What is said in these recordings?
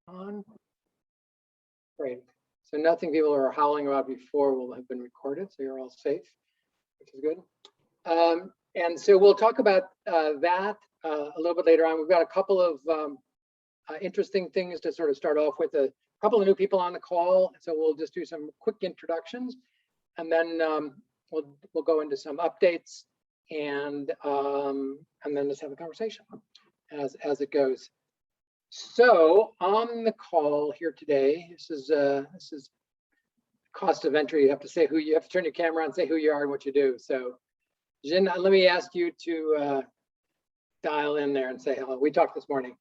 On. Great. So nothing people are howling about before will have been recorded, so you're all safe, which is good. And so we'll talk about that a little bit later on. We've got a couple of interesting things to sort of start off with. A couple of new people on the call, so we'll just do some quick introductions, and then we'll go into some updates, and then just have a conversation as it goes. So on the call here today, this is cost of entry. You have to say who you have to turn your camera on, say who you are and what you do. So Jin, let me ask you to dial in there and say hello. We talked this morning.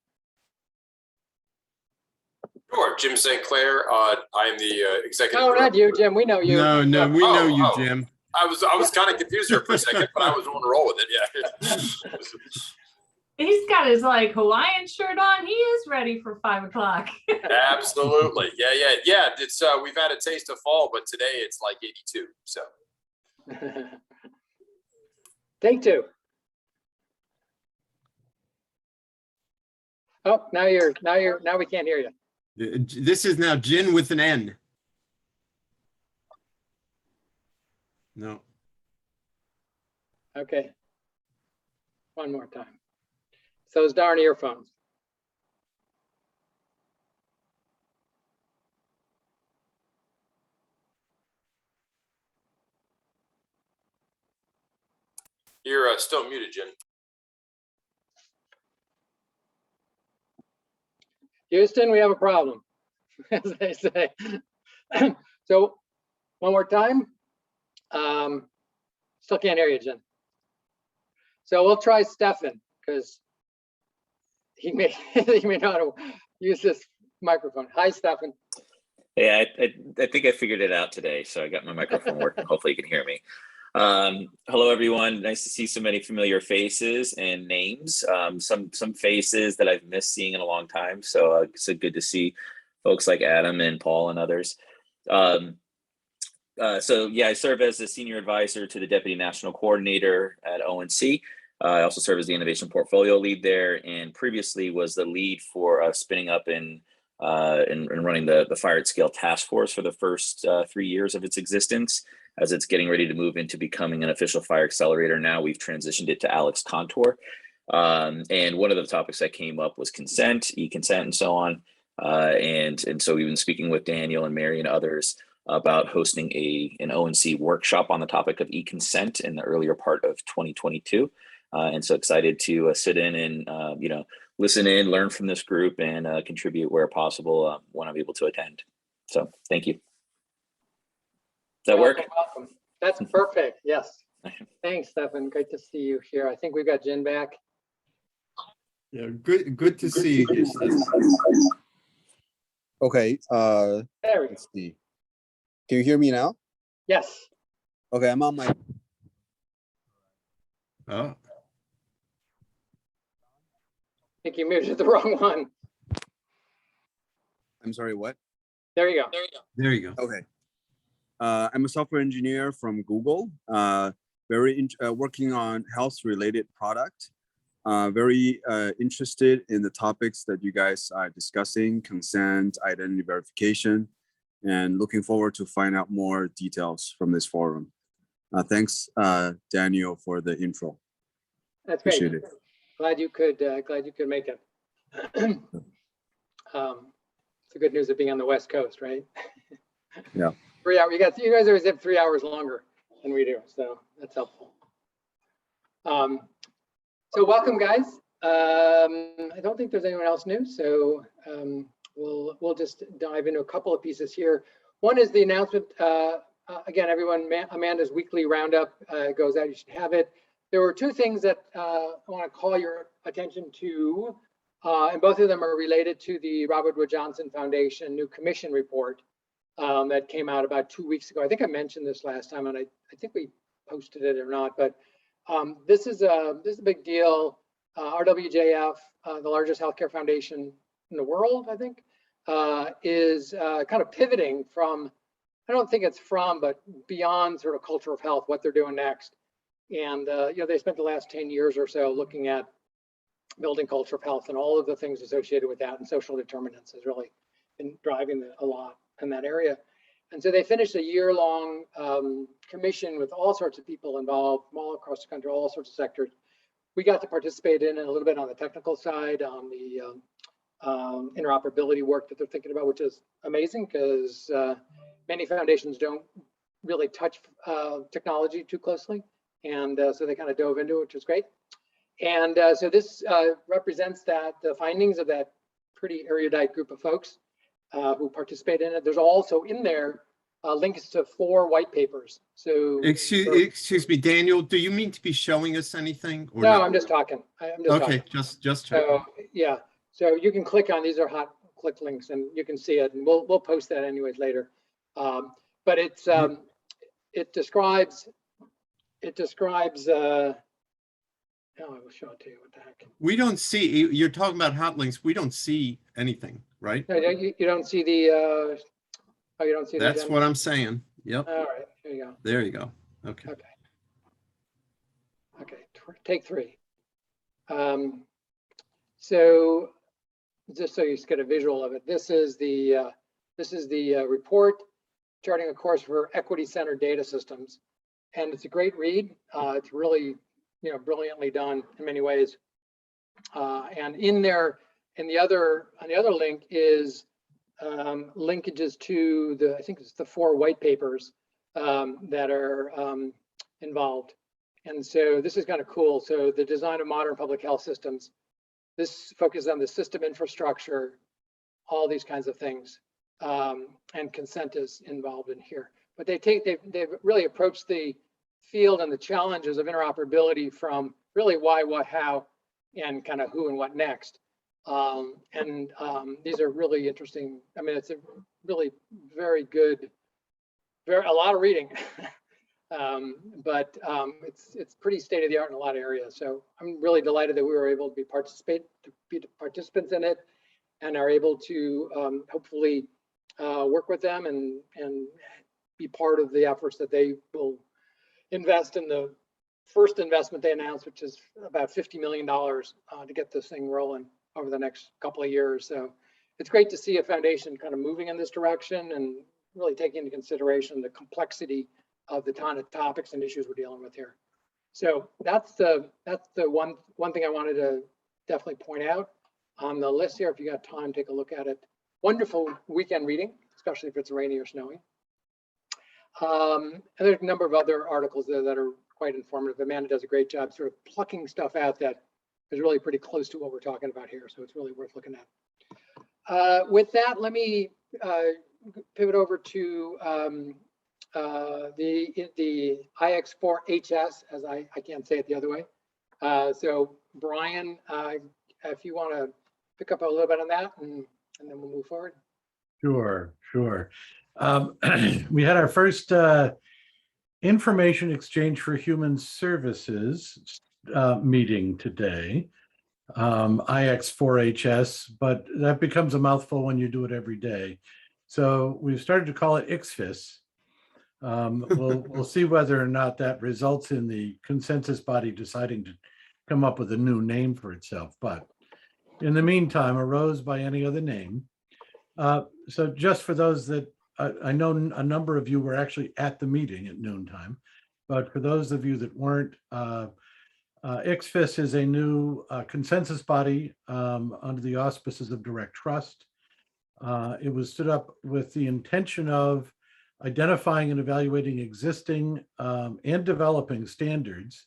Sure, Jim St. Clair. I'm the executive. No, not you, Jim. We know you. No, we know you, Jim. I was kind of confused there for a second, but I was on a roll with it. Yeah. He's got his like Hawaiian shirt on. He is ready for 5 o'clock. Absolutely. Yeah. It's we've had a taste of fall, but today it's like 82. So. Take two. Oh, now we can't hear you. This is now Jin with an N. No. Okay. One more time. So those darn earphones. You're still muted, Jim. Houston, we have a problem, as they say. So one more time. Still can't hear you, Jen. So we'll try Stefan, because he may know how to use this microphone. Hi, Stefan. Yeah, I think I figured it out today, so I got my microphone working. Hopefully you can hear me. Hello, everyone. Nice to see so many familiar faces and names. Some faces that I've missed seeing in a long time. So it's good to see folks like Adam and Paul and others. So yeah, I serve as a senior advisor to the Deputy National Coordinator at ONC. I also serve as the Innovation Portfolio Lead there, and previously was the lead for spinning up and running the Fire at Scale Task Force for the first 3 years of its existence. As it's getting ready to move into becoming an official fire accelerator now, we've transitioned it to Alex Contour. And one of the topics that came up was consent, e-consent, and so on. And so we've been speaking with Daniel and Mary and others about hosting an ONC workshop on the topic of e-consent in the earlier part of 2022. And so excited to sit in and listen in, learn from this group, and contribute where possible when I'm able to attend. So thank you. Does that work? Welcome. That's perfect. Yes. Thanks, Stefan. Great to see you here. I think we've got Jen back. Yeah, good to see you. Okay. There we go. Let's see. Can you hear me now? Yes. Okay, I'm on my. Oh. I think you muted the wrong one. I'm sorry, what? There you go. There you go. Okay. I'm a software engineer from Google, working on health-related product. Very interested in the topics that you guys are discussing, consent, identity verification, and looking forward to find out more details from this forum. Thanks, Daniel, for the intro. That's great. Appreciate it. Glad you could make it. It's the good news of being on the West Coast, right? Yeah. 3 hours. You guys always have 3 hours longer than we do, so that's helpful. So welcome, guys. I don't think there's anyone else new, so we'll just dive into a couple of pieces here. One is the announcement. Again, everyone, Amanda's weekly roundup goes out. You should have it. There were two things that I want to call your attention to, and both of them are related to the Robert Wood Johnson Foundation new commission report that came out about 2 weeks ago. I think I mentioned this last time, and I think we posted it or not, but this is a big deal. RWJF, the largest healthcare foundation in the world, I think, is kind of pivoting from, I don't think it's from, but beyond sort of culture of health, what they're doing next. And they spent the last 10 years or so looking at building culture of health, and all of the things associated with that, and social determinants has really been driving a lot in that area. And so they finished a year-long commission with all sorts of people involved from all across the country, all sorts of sectors. We got to participate in it a little bit on the technical side, on the interoperability work that they're thinking about, which is amazing because many foundations don't really touch technology too closely. And so they kind of dove into it, which is great. And so this represents the findings of that pretty erudite group of folks who participate in it. There's also in there links to 4 white papers. So Excuse me, Daniel, do you mean to be showing us anything? Or no, I'm just talking. I'm just okay, talking. just So yeah, so you can click on, these are hot click links, and you can see it, and we'll post that anyways later. But it's it describes oh, I will show it to you. What the heck? we don't see, you're talking about hot links. We don't see anything, right? No, you don't see the oh, you don't see That's the what I'm saying. Yep. All right, there you go. There you go. Okay. Okay, take 3. So just so you get a visual of it, this is the report charting a course for equity-centered data systems, and it's a great read. It's really, brilliantly done in many ways. And in there, on the other link is linkages to I think it's the 4 white papers that are involved. And so this is kind of cool. So the design of modern public health systems, this focuses on the system infrastructure, all these kinds of things, and consent is involved in here. But they've really approached the field and the challenges of interoperability from really why, what, how, and kind of who and what next. These are really interesting. I mean, it's a really very good, a lot of reading, but it's pretty state of the art in a lot of areas. So I'm really delighted that we were able to be participants in it, and are able to hopefully work with them and be part of the efforts that they will invest in. The first investment they announced, which is about $50 million to get this thing rolling over the next couple of years. So it's great to see a foundation kind of moving in this direction and really taking into consideration the complexity of the ton of topics and issues we're dealing with here. So that's the one thing I wanted to definitely point out on the list here. If you got time, take a look at it. Wonderful weekend reading, especially if it's rainy or snowy. And there's a number of other articles there that are quite informative. Amanda does a great job sort of plucking stuff out that is really pretty close to what we're talking about here. So it's really worth looking at. With that, let me pivot over to the IX4HS, as I can't say it the other way. So Brian, if you want to pick up a little bit on that, and then we'll move forward. Sure. We had our first information exchange for human services meeting today, IX4HS, but that becomes a mouthful when you do it every day. So we've started to call it IXFIS. We'll see whether or not that results in the consensus body deciding to come up with a new name for itself. But in the meantime, arose by any other name. So just for those that, I know a number of you were actually at the meeting at noontime, but for those of you that weren't, IXFIS is a new consensus body under the auspices of Direct Trust. It was stood up with the intention of identifying and evaluating existing and developing standards,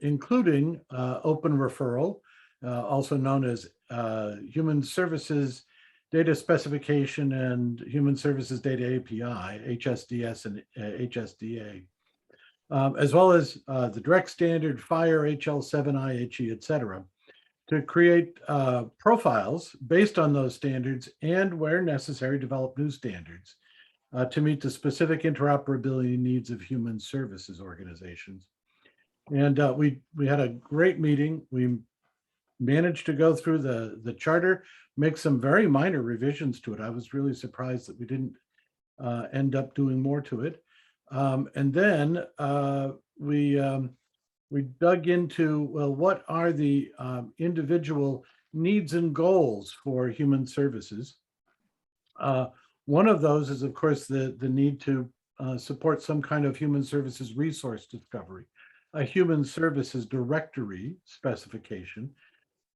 including open referral, also known as Human Services Data Specification and Human Services Data API, HSDS and HSDA, as well as the direct standard, FHIR, HL7, IHE, et cetera, to create profiles based on those standards and, where necessary, develop new standards to meet the specific interoperability needs of human services organizations. And we had a great meeting. We managed to go through the charter, make some very minor revisions to it. I was really surprised that we didn't end up doing more to it. And then we we dug into, well, what are the individual needs and goals for human services? One of those is, of course, the need to support some kind of human services resource discovery, a human services directory specification.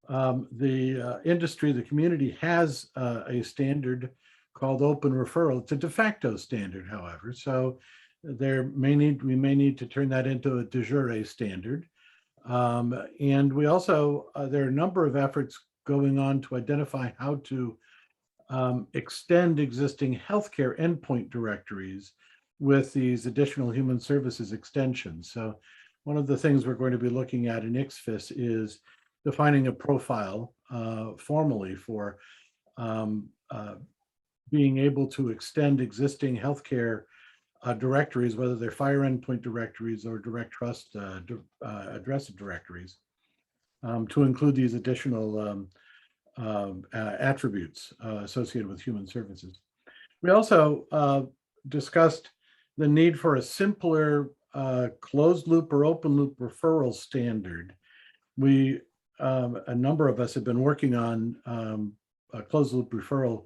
The industry, the community has a standard called open referral. It's a de facto standard, however, so we may need to turn that into a de jure standard. And we also, there are a number of efforts going on to identify how to extend existing healthcare endpoint directories with these additional human services extensions. So one of the things we're going to be looking at in ICSFIS is defining a profile formally for being able to extend existing healthcare directories, whether they're fire endpoint directories or direct trust address directories, to include these additional attributes associated with human services. We also discussed the need for a simpler closed loop or open loop referral standard. We, a number of us have been working on a closed loop referral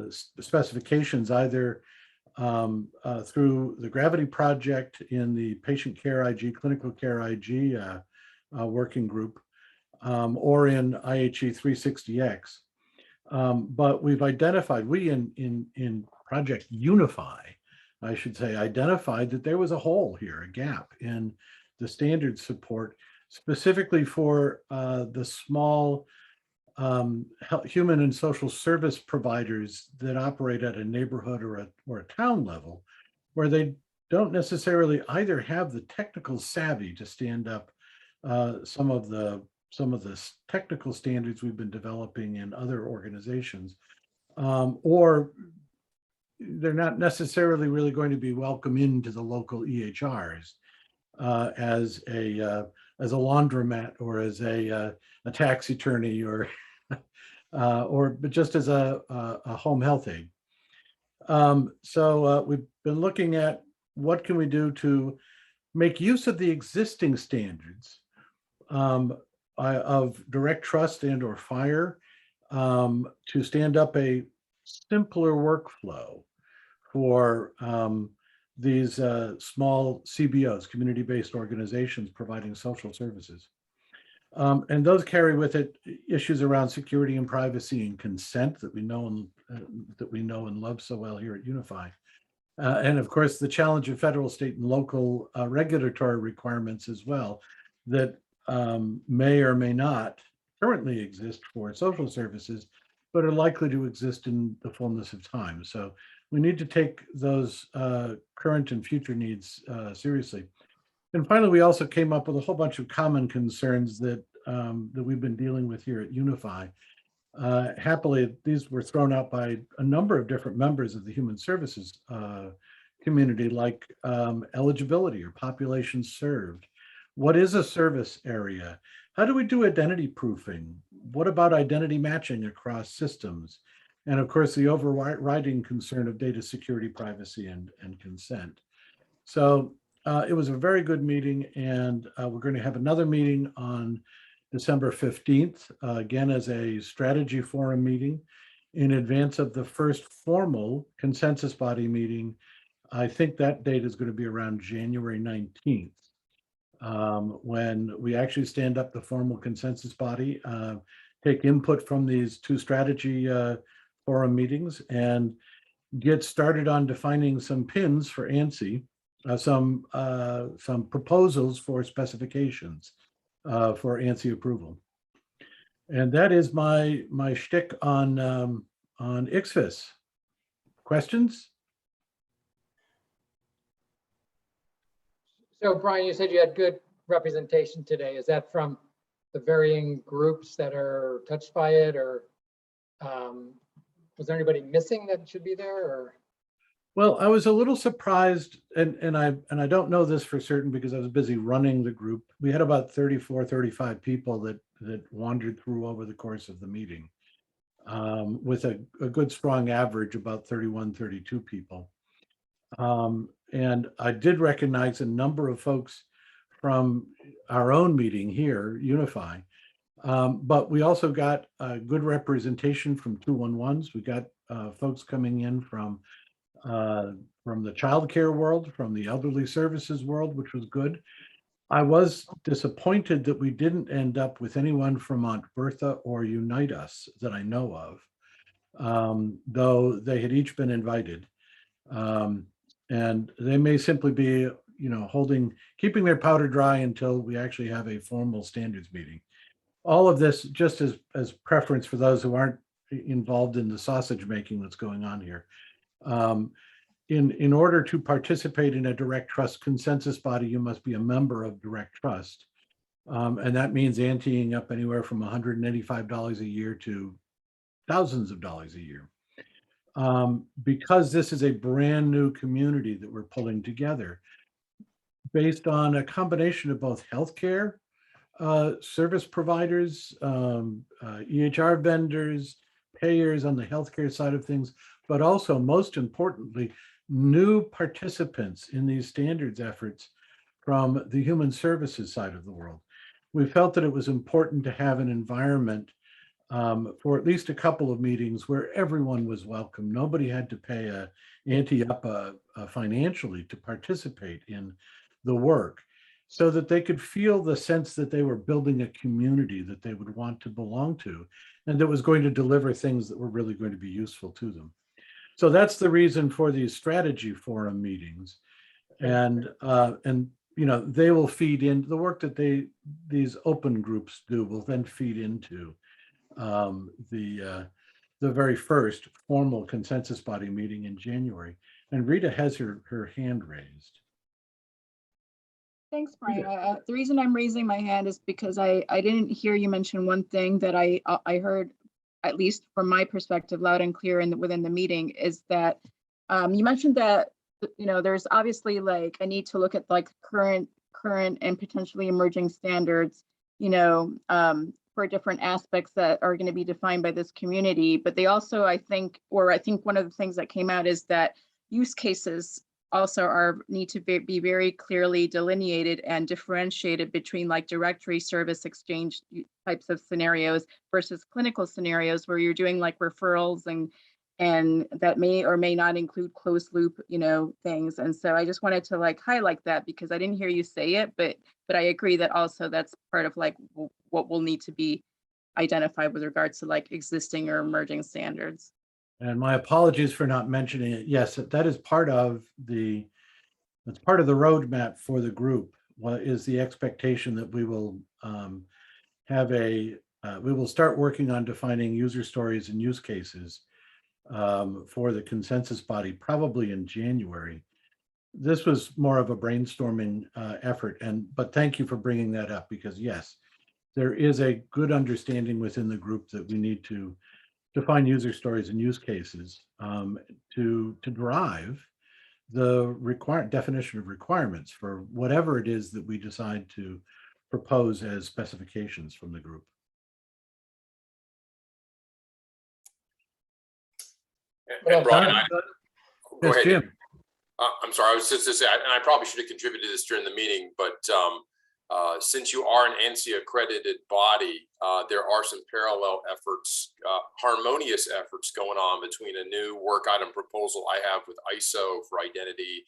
specifications, either through the Gravity Project in the Patient Care IG, Clinical Care IG working group, or in IHE 360X. But we've identified, we in Project Unify, I should say, identified that there was a hole here, a gap in the standard support, specifically for the small human and social service providers that operate at a neighborhood or a town level, where they don't necessarily either have the technical savvy to stand up some of the technical standards we've been developing in other organizations, or they're not necessarily really going to be welcome into the local EHRs as a laundromat or as a tax attorney or but just as a home health aide. So we've been looking at what can we do to make use of the existing standards of direct trust and or fire to stand up a simpler workflow for these small CBOs, community-based organizations providing social services. And those carry with it issues around security and privacy and consent that we know and love so well here at Unify. And of course, the challenge of federal, state, and local regulatory requirements as well that may or may not currently exist for social services, but are likely to exist in the fullness of time. So we need to take those current and future needs seriously. And finally, we also came up with a whole bunch of common concerns that we've been dealing with here at Unify. Happily, these were thrown out by a number of different members of the human services community, like eligibility or population served. What is a service area? How do we do identity proofing? What about identity matching across systems? And of course, the overriding concern of data security, privacy, and consent. So it was a very good meeting, and we're going to have another meeting on December 15th, again as a strategy forum meeting in advance of the first formal consensus body meeting. I think that date is going to be around January 19th, when we actually stand up the formal consensus body, take input from these two strategy forum meetings, and get started on defining some pins for ANSI, some proposals for specifications for ANSI approval. And that is my shtick on ICSFIS. Questions? So Brian, you said you had good representation today. Is that from the varying groups that are touched by it, or was there anybody missing that should be there? Or well, I was a little surprised, and I don't know this for certain because I was busy running the group. We had about 34, 35 people that wandered through over the course of the meeting, with a good strong average, about 31, 32 people. And I did recognize a number of folks from our own meeting here, Unify. But we also got a good representation from 211s. We got folks coming in from the childcare world, from the elderly services world, which was good. I was disappointed that we didn't end up with anyone from Aunt Bertha or Unite Us that I know of, though they had each been invited. And they may simply be, keeping their powder dry until we actually have a formal standards meeting. All of this just as preference for those who aren't involved in the sausage making that's going on here. In order to participate in a direct trust consensus body, you must be a member of direct trust. And that means anteing up anywhere from $185 a year to thousands of dollars a year. Because this is a brand new community that we're pulling together based on a combination of both healthcare service providers, EHR vendors, payers on the healthcare side of things, but also most importantly, new participants in these standards efforts from the human services side of the world. We felt that it was important to have an environment for at least a couple of meetings where everyone was welcome. Nobody had to pay a ante up financially to participate in the work, so that they could feel the sense that they were building a community that they would want to belong to, and that was going to deliver things that were really going to be useful to them. So that's the reason for these strategy forum meetings. And they will feed into the work that these open groups do, will then feed into the very first formal consensus body meeting in January. And Rita has her hand raised. Thanks, Brian. The reason I'm raising my hand is because I didn't hear you mention one thing that I heard, at least from my perspective, loud and clear within the meeting, is that you mentioned that there's obviously like a need to look at like current and potentially emerging standards, for different aspects that are going to be defined by this community. But they also, I think one of the things that came out is that use cases also need to be very clearly delineated and differentiated between like directory service exchange types of scenarios versus clinical scenarios where you're doing like referrals and that may or may not include closed loop, things. And so I just wanted to like highlight that because I didn't hear you say it, but I agree that also that's part of like what will need to be identified with regards to like existing or emerging standards. And my apologies for not mentioning it. Yes, that is part of the roadmap for the group. What is the expectation that we will we will start working on defining user stories and use cases for the consensus body, probably in January. This was more of a brainstorming effort, but thank you for bringing that up because yes, there is a good understanding within the group that we need to define user stories and use cases to drive the definition of requirements for whatever it is that we decide to propose as specifications from the group. And Brian, go Yes, ahead. Jim. I'm sorry, I was just to say, and I probably should have contributed to this during the meeting, but since you are an ANSI accredited body, there are some parallel efforts, harmonious efforts going on between a new work item proposal I have with ISO for identity,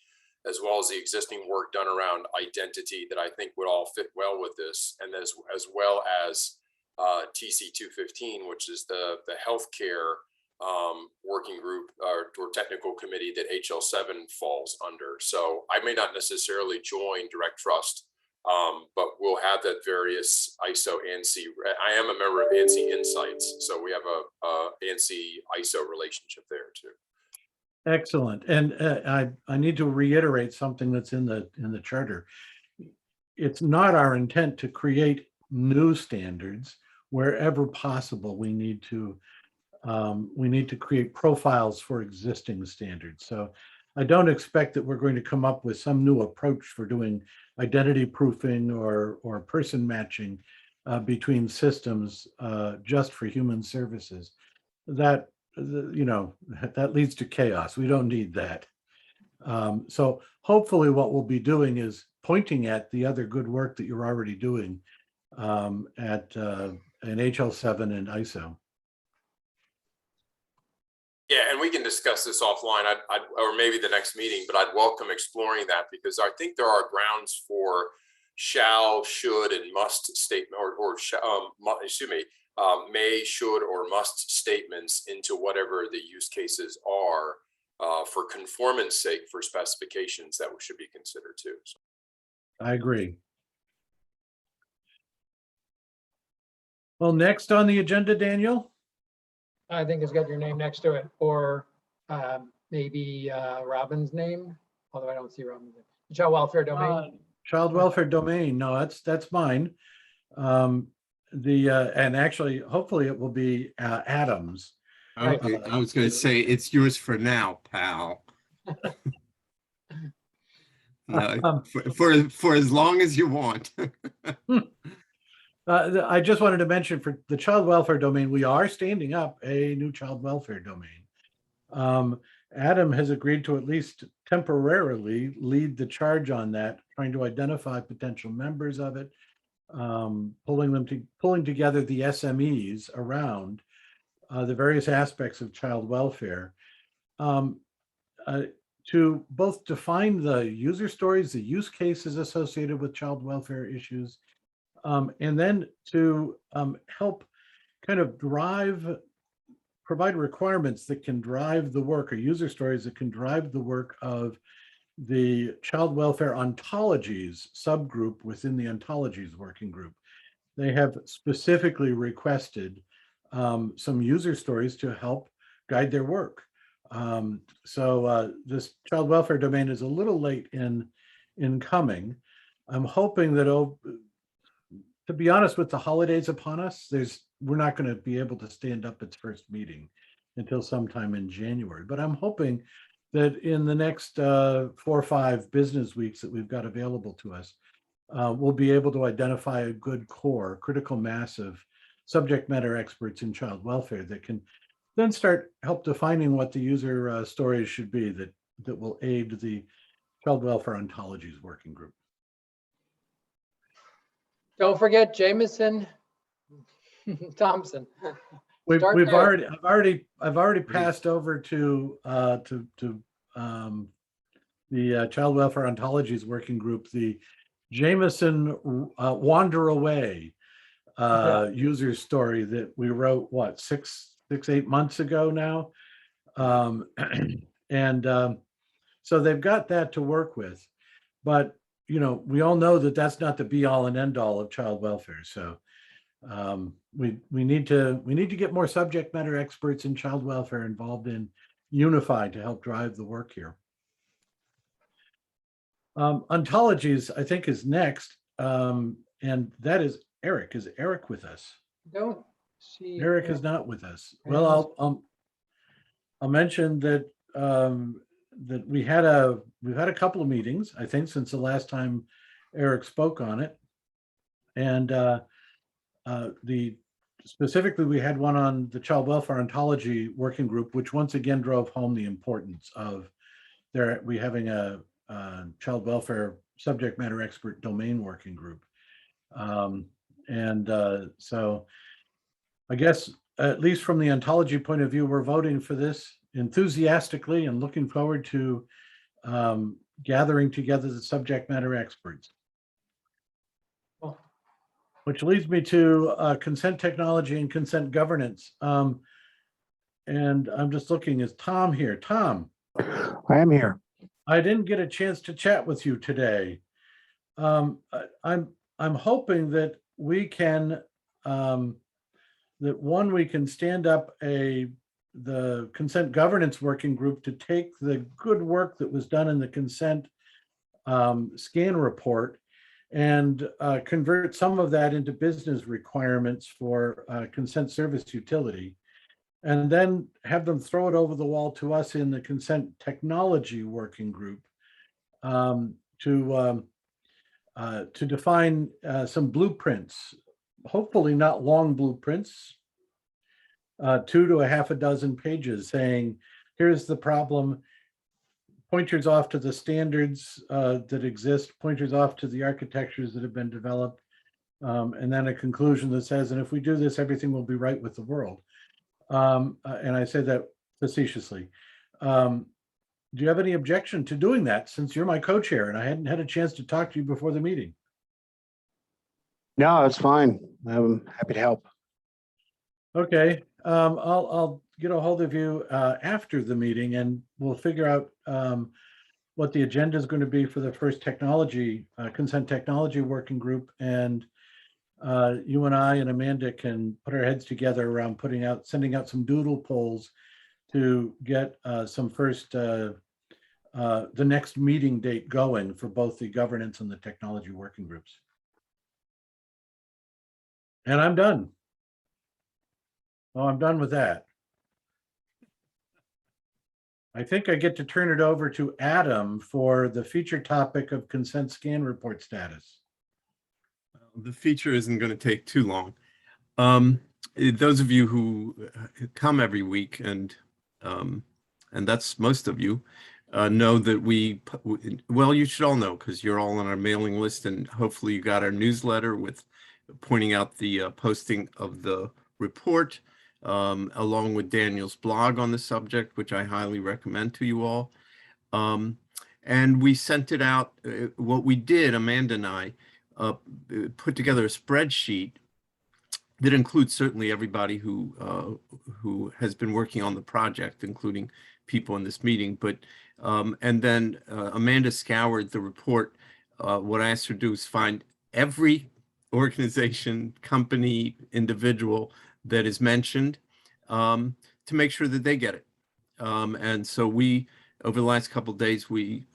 as well as the existing work done around identity that I think would all fit well with this, and as well as TC 215, which is the healthcare working group or technical committee that HL7 falls under. So I may not necessarily join Direct Trust, but we'll have that various ISO ANSI. I am a member of ANSI Insights, so we have a ANSI ISO relationship there too. Excellent. And I need to reiterate something that's in the charter. It's not our intent to create new standards. Wherever possible, we need to create profiles for existing standards. So I don't expect that we're going to come up with some new approach for doing identity proofing or person matching between systems just for human services. That leads to chaos. We don't need that. So hopefully what we'll be doing is pointing at the other good work that you're already doing at in HL7 and ISO. Yeah, and we can discuss this offline, or maybe the next meeting, but I'd welcome exploring that because I think there are grounds for shall, should, and must statement, may, should, or must statements into whatever the use cases are for conformance sake for specifications that should be considered too. So. I agree. Well, next on the agenda, Daniel. I think it's got your name next to it, or maybe Robin's name, although I don't see Robin's name. Child welfare domain. Child welfare domain. No, that's mine. And actually, hopefully, it will be Adam's. Okay, I was going to say it's yours for now, pal. No, for as long as you want. I just wanted to mention for the child welfare domain, we are standing up a new child welfare domain. Adam has agreed to at least temporarily lead the charge on that, trying to identify potential members of it, pulling together the SMEs around the various aspects of child welfare, to both define the user stories, the use cases associated with child welfare issues, and then to help kind of provide requirements that can drive the work, or user stories that can drive the work of the child welfare ontologies subgroup within the ontologies working group. They have specifically requested some user stories to help guide their work. So this child welfare domain is a little late in coming. I'm hoping that, to be honest, with the holidays upon us, we're not going to be able to stand up its first meeting until sometime in January. But I'm hoping that in the next 4 or 5 business weeks that we've got available to us, we'll be able to identify a good core, critical mass of subject matter experts in child welfare that can then help defining what the user stories should be that will aid the child welfare ontologies working group. Don't forget Jameson Thompson. I've Start there. already passed over to the child welfare ontologies working group the Jameson Wander Away user story that we wrote, what, 6-8 months ago now, so they've got that to work with, but we all know that that's not the be all and end all of child welfare. So we need to get more subject matter experts in child welfare involved in Unify to help drive the work here. Ontologies, I think, is next, and that is Eric. Is Eric with us? Don't see. Eric is not with us. Well, I'll mention that that we've had a couple of meetings, I think, since the last time Eric spoke on it, and specifically we had one on the child welfare ontology working group, which once again drove home the importance of we having a child welfare subject matter expert domain working group. So I guess, at least from the ontology point of view, we're voting for this enthusiastically and looking forward to gathering together the subject matter experts. Which leads me to consent technology and consent governance. And I'm just looking, is Tom here? Tom. I am here. I didn't get a chance to chat with you today. I'm hoping that we can we can stand up the consent governance working group to take the good work that was done in the consent scan report and convert some of that into business requirements for consent service utility, and then have them throw it over the wall to us in the consent technology working group to define some blueprints, hopefully not long blueprints, 2 to 6 pages saying, here's the problem, pointers off to the standards that exist, pointers off to the architectures that have been developed, and then a conclusion that says, and if we do this, everything will be right with the world. And I say that facetiously. Do you have any objection to doing that, since you're my co-chair and I hadn't had a chance to talk to you before the meeting? No, it's fine. I'm happy to help. Okay, I'll get a hold of you after the meeting, and we'll figure out what the agenda is going to be for the first technology, consent technology working group. And you and I and Amanda can put our heads together around sending out some doodle polls to get some first, the next meeting date going for both the governance and the technology working groups. And I'm done. Oh, I'm done with that. I think I get to turn it over to Adam for the feature topic of consent scan report status. The feature isn't going to take too long. Those of you who come every week, and that's most of you, know that well, you should all know because you're all on our mailing list, and hopefully you got our newsletter with pointing out the posting of the report, along with Daniel's blog on the subject, which I highly recommend to you all. And we sent it out. What we did, Amanda and I, put together a spreadsheet that includes certainly everybody who has been working on the project, including people in this meeting. But and then Amanda scoured the report. What I asked her to do is find every organization, company, individual that is mentioned, to make sure that they get it. And so we, over the last couple of days, we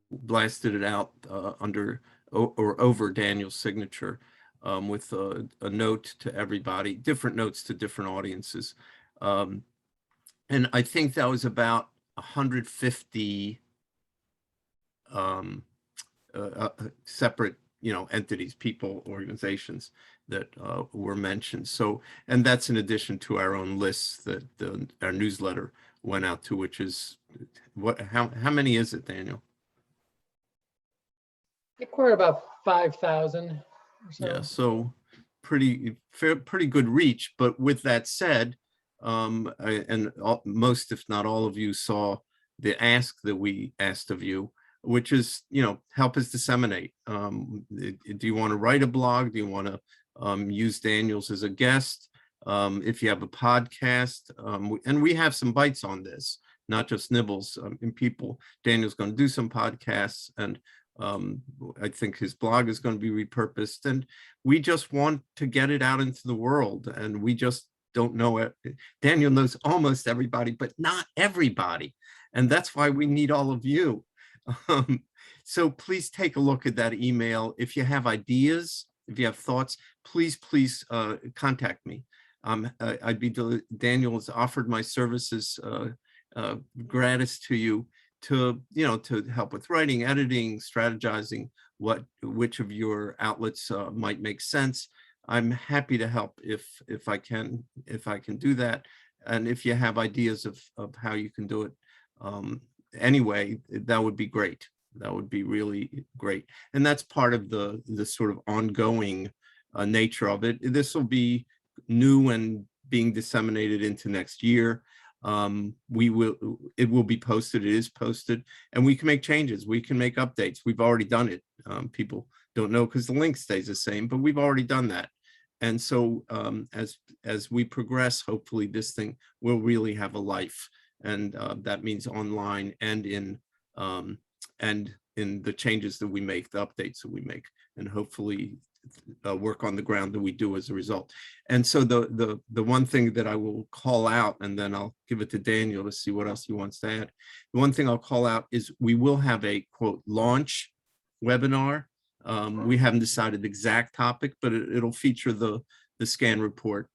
blasted it out under or over Daniel's signature, with a note to everybody, different notes to different audiences. And I think that was about 150 separate, entities, people, organizations that were mentioned. So, and that's in addition to our own lists that our newsletter went out to, which is how many is it, Daniel? I think we're about 5,000 or so. Yeah, so pretty good reach. But with that said, most, if not all of you, saw the ask that we asked of you, which is, help us disseminate. Do you want to write a blog? Do you want to use Daniel's as a guest? If you have a podcast, and we have some bites on this, not just nibbles. Daniel's going to do some podcasts, and I think his blog is going to be repurposed, and we just want to get it out into the world, and we just don't know it. Daniel knows almost everybody, but not everybody. And that's why we need all of you. So please take a look at that email. If you have ideas, if you have thoughts, please contact me. Daniel has offered my services gratis to you to help with writing, editing, strategizing, which of your outlets might make sense. I'm happy to help if I can do that. And if you have ideas of how you can do it, anyway, that would be great. That would be really great. And that's part of the sort of ongoing nature of it. This will be new and being disseminated into next year. It will be posted, it is posted, and we can make changes, we can make updates. We've already done it. People don't know because the link stays the same, but we've already done that. And so as we progress, hopefully this thing will really have a life. And that means online and in the changes that we make, the updates that we make, and hopefully work on the ground that we do as a result. And so the one thing that I will call out, and then I'll give it to Daniel to see what else he wants to add. The one thing I'll call out is we will have a quote launch webinar. We haven't decided the exact topic, but it'll feature the scan report,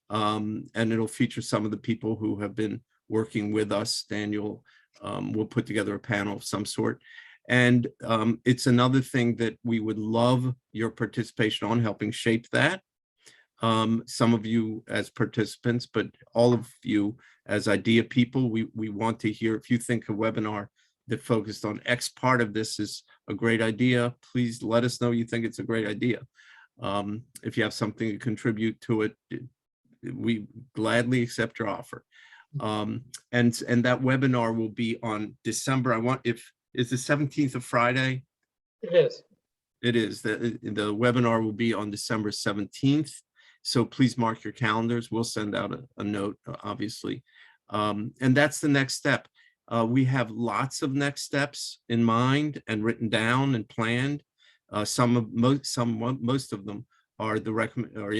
and it'll feature some of the people who have been working with us. Daniel will put together a panel of some sort. And it's another thing that we would love your participation on, helping shape that. Some of you as participants, but all of you as idea people, we want to hear if you think a webinar that focused on X part of this is a great idea, please let us know you think it's a great idea. If you have something to contribute to it, we gladly accept your offer. And that webinar will be on December. Is the 17th a Friday? It is. It is. The webinar will be on December 17th. So please mark your calendars. We'll send out a note, obviously. And that's the next step. We have lots of next steps in mind and written down and planned. Most of them are in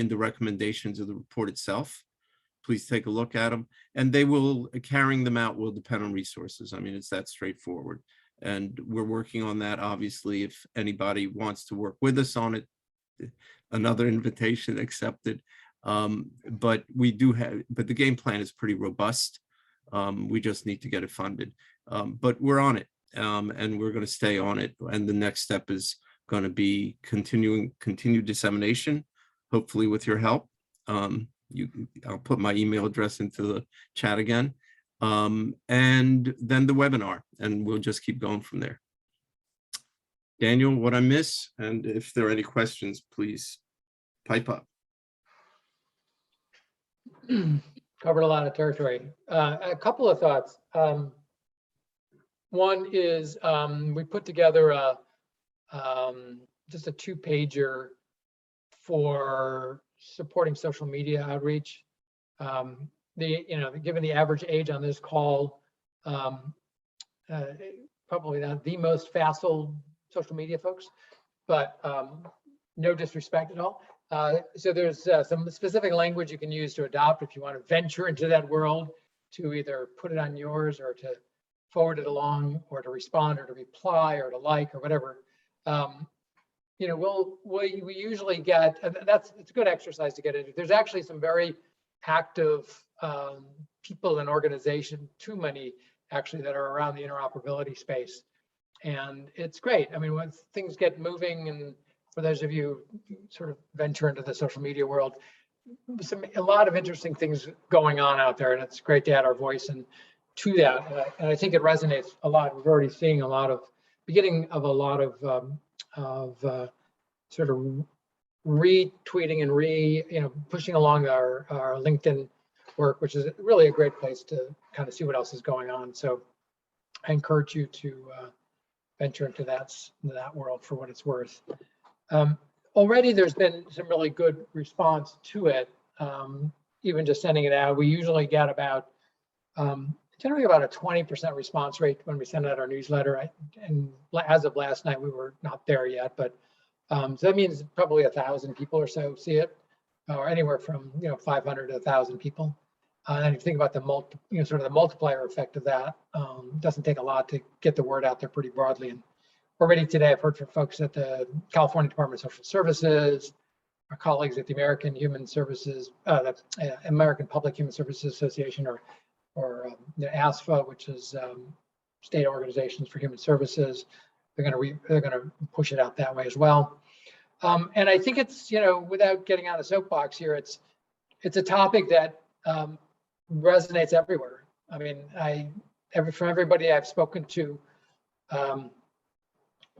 the recommendations of the report itself. Please take a look at them, and carrying them out will depend on resources. I mean, it's that straightforward. And we're working on that. Obviously, if anybody wants to work with us on it, another invitation accepted. But the game plan is pretty robust. We just need to get it funded. But we're on it, and we're going to stay on it. And the next step is going to be continued dissemination, hopefully with your help. I'll put my email address into the chat again. And then the webinar, and we'll just keep going from there. Daniel, what I miss, and if there are any questions, please pipe up. Covered a lot of territory. A couple of thoughts. One is we put together just a 2-pager for supporting social media outreach. Given the average age on this call, probably not the most facile social media folks, but no disrespect at all. So there's some specific language you can use to adopt if you want to venture into that world, to either put it on yours or to forward it along, or to respond or to reply or to like or whatever. We usually get, it's a good exercise to get into. There's actually some very active people and organization, too many actually, that are around the interoperability space. And it's great. I mean, when things get moving, and for those of you who sort of venture into the social media world, a lot of interesting things going on out there, and it's great to add our voice to that. And I think it resonates a lot. We're already seeing beginning of a lot of sort of retweeting and pushing along our LinkedIn work, which is really a great place to kind of see what else is going on. So I encourage you to venture into that world for what it's worth. Already there's been some really good response to it. Even just sending it out, we usually get generally about a 20% response rate when we send out our newsletter. And as of last night, we were not there yet, but so that means probably 1,000 people or so see it, or anywhere from 500 to 1,000 people. And if you think about the sort of the multiplier effect of that, it doesn't take a lot to get the word out there pretty broadly. And already today, I've heard from folks at the California Department of Social Services, our colleagues at the American American Public Human Services Association, or the ASFA, which is State Organizations for Human Services. They're going to push it out that way as well. And I think it's, without getting on a soapbox here, it's a topic that resonates everywhere. I mean, from everybody I've spoken to,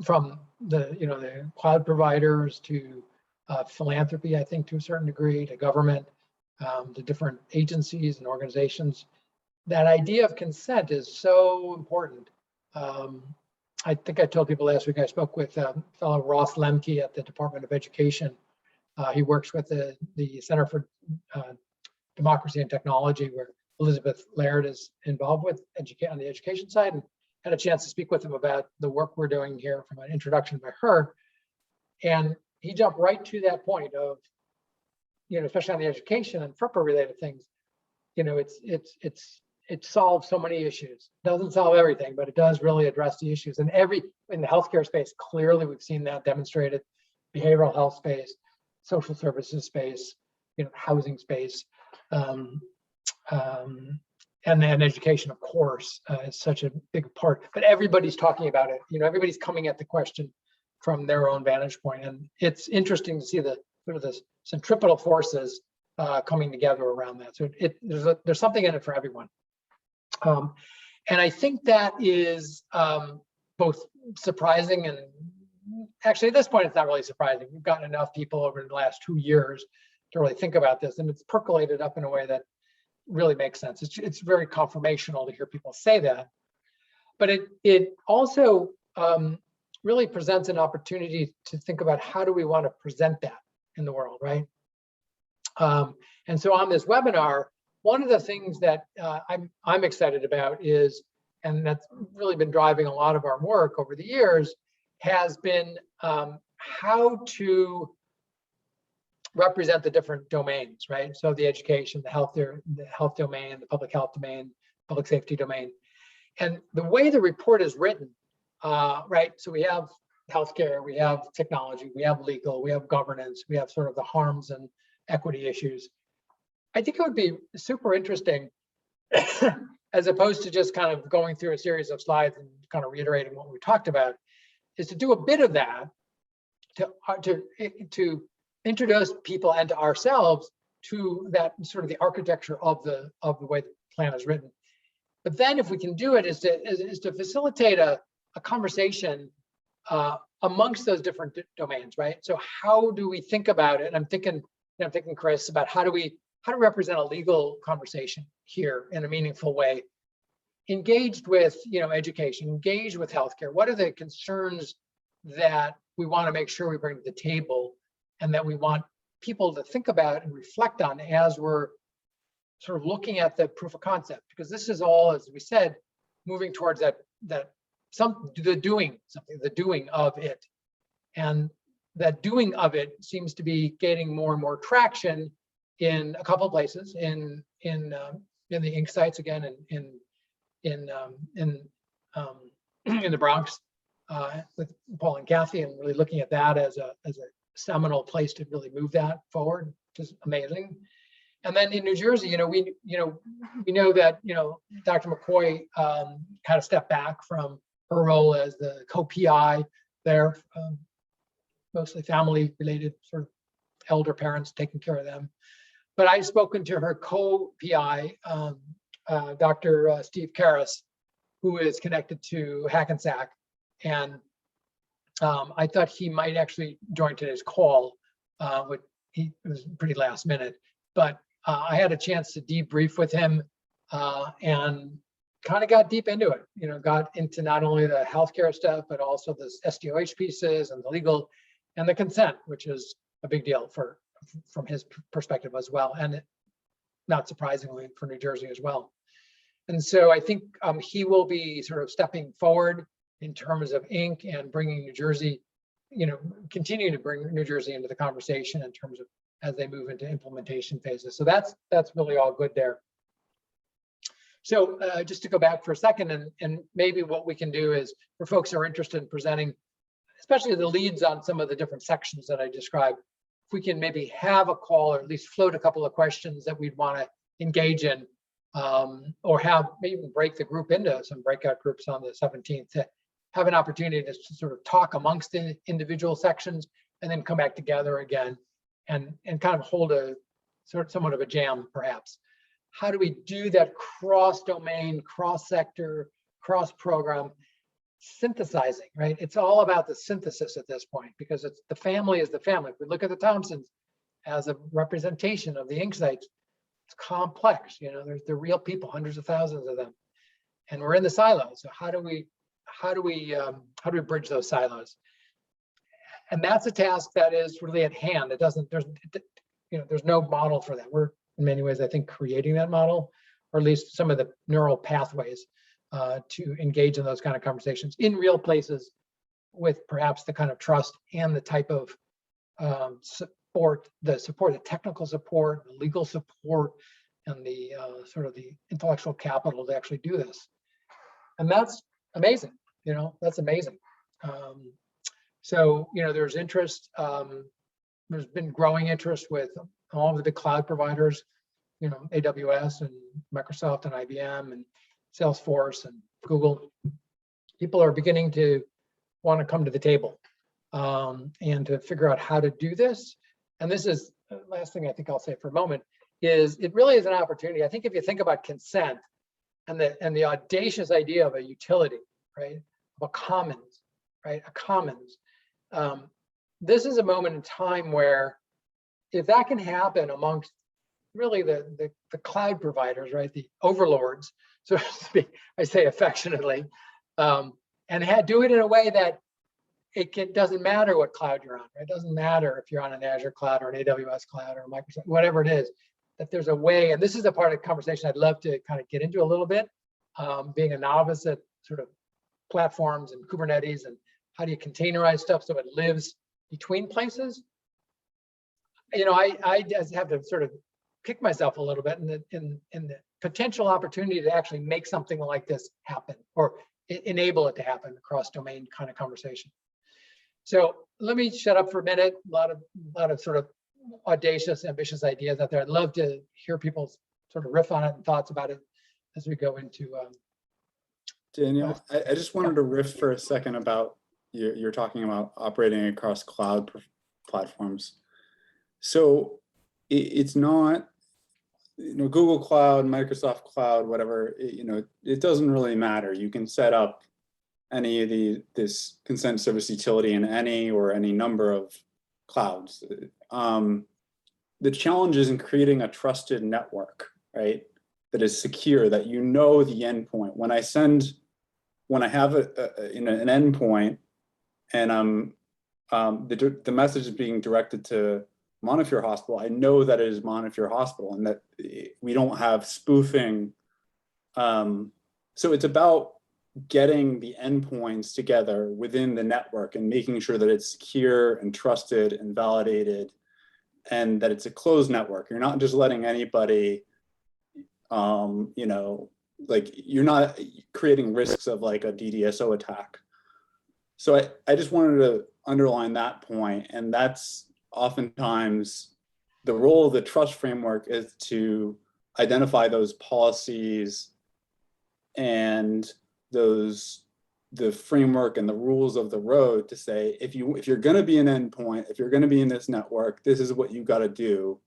from the cloud providers to philanthropy, I think to a certain degree, to government, to different agencies and organizations, that idea of consent is so important. I think I told people last week, I spoke with fellow Ross Lemke at the Department of Education. He works with the Center for Democracy and Technology, where Elizabeth Laird is involved with on the education side, and had a chance to speak with him about the work we're doing here from an introduction by her. And he jumped right to that point of, especially on the education and FERPA related things, it solves so many issues. It doesn't solve everything, but it does really address the issues. And in the healthcare space, clearly we've seen that demonstrated. Behavioral health space, social services space, housing space, and then education, of course, is such a big part. But everybody's talking about it. Everybody's coming at the question from their own vantage point, and it's interesting to see the sort of the centripetal forces coming together around that. So there's something in it for everyone. And I think that is both surprising and actually at this point, it's not really surprising. We've gotten enough people over the last 2 years to really think about this, and it's percolated up in a way that really makes sense. It's very confirmational to hear people say that, but it also really presents an opportunity to think about how do we want to present that in the world, right? And so on this webinar, one of the things that I'm excited about is, and that's really been driving a lot of our work over the years, has been how to represent the different domains, right? So the education, the health domain, the public health domain, public safety domain. And the way the report is written, right? So we have healthcare, we have technology, we have legal, we have governance, we have sort of the harms and equity issues. I think it would be super interesting as opposed to just kind of going through a series of slides and kind of reiterating what we talked about, is to do a bit of that to introduce people and to ourselves to that sort of the architecture of the way the plan is written. But then if we can do it is to facilitate a conversation amongst those different domains, right? So how do we think about it? And I'm thinking, Chris, about how do we represent a legal conversation here in a meaningful way, engaged with education, engaged with healthcare. What are the concerns that we want to make sure we bring to the table and that we want people to think about and reflect on as we're sort of looking at the proof of concept? Because this is all, as we said, moving towards the doing of it. And that doing of it seems to be gaining more and more traction in a couple of places, in the ink sites again, in the Bronx with Paul and Kathy, and really looking at that as a seminal place to really move that forward, which is amazing. And then in New Jersey, we know that Dr. McCoy had to step back from her role as the co-PI there, mostly family-related, sort of elder parents taking care of them. But I've spoken to her co-PI, Dr. Steve Karras, who is connected to Hackensack, and I thought he might actually join today's call. It was pretty last minute, but I had a chance to debrief with him and kind of got deep into it. Got into not only the healthcare stuff, but also the SDOH pieces and the legal and the consent, which is a big deal from his perspective as well, and not surprisingly for New Jersey as well. And so I think he will be sort of stepping forward in terms of ink and bringing New Jersey, continue to bring New Jersey into the conversation in terms of as they move into implementation phases. So that's really all good there. So just to go back for a second, and maybe what we can do is for folks who are interested in presenting, especially the leads on some of the different sections that I described, if we can maybe have a call or at least float a couple of questions that we'd want to engage in, or maybe break the group into some breakout groups on the 17th to have an opportunity to sort of talk amongst the individual sections and then come back together again and kind of hold a somewhat of a jam, perhaps. How do we do that cross-domain, cross-sector, cross-program synthesizing, right? It's all about the synthesis at this point, because it's the family is the family. If we look at the Thompsons as a representation of the ink sites, it's complex. They're real people, hundreds of thousands of them, and we're in the silos. So how do we bridge those silos? And that's a task that is really at hand. There's no model for that. We're in many ways, I think, creating that model, or at least some of the neural pathways to engage in those kind of conversations in real places with perhaps the kind of trust and the type of support, the technical support, the legal support, and the sort of the intellectual capital to actually do this. And that's amazing. That's amazing. So there's interest. There's been growing interest with all of the big cloud providers, AWS and Microsoft and IBM and Salesforce and Google. People are beginning to want to come to the table and to figure out how to do this. And this is the last thing I think I'll say for a moment is it really is an opportunity. I think if you think about consent and the audacious idea of a utility, right? Of a commons, right? A commons. This is a moment in time where if that can happen amongst really the cloud providers, right? The overlords, so to speak, I say affectionately, and do it in a way that doesn't matter what cloud you're on, right? It doesn't matter if you're on an Azure cloud or an AWS cloud or Microsoft, whatever it is, that there's a way, and this is a part of the conversation I'd love to kind of get into a little bit, being a novice at sort of platforms and Kubernetes and how do you containerize stuff so it lives between places. You know, I just have to sort of kick myself a little bit in the potential opportunity to actually make something like this happen or enable it to happen across domain kind of conversation. So let me shut up for a minute. A lot of sort of audacious, ambitious ideas out there. I'd love to hear people's sort of riff on it and thoughts about it as we go into. Daniel, I just wanted to riff for a second about you're talking about operating across cloud platforms. So it's not, you know, Google Cloud, Microsoft Cloud, whatever, you know, it doesn't really matter. You can set up any of this consent service utility in any number of clouds. The challenge is in creating a trusted network, right? That is secure, that you know the endpoint. When I have an endpoint and the message is being directed to Montefiore Hospital, I know that it is Montefiore Hospital and that we don't have spoofing. So it's about getting the endpoints together within the network and making sure that it's secure and trusted and validated and that it's a closed network. You're not just letting anybody, you know, like you're not creating risks of like a DDoS attack. So I just wanted to underline that point, and that's oftentimes the role of the trust framework is to identify those policies and the framework and the rules of the road to say, if you're going to be an endpoint, if you're going to be in this network, this is what you got to do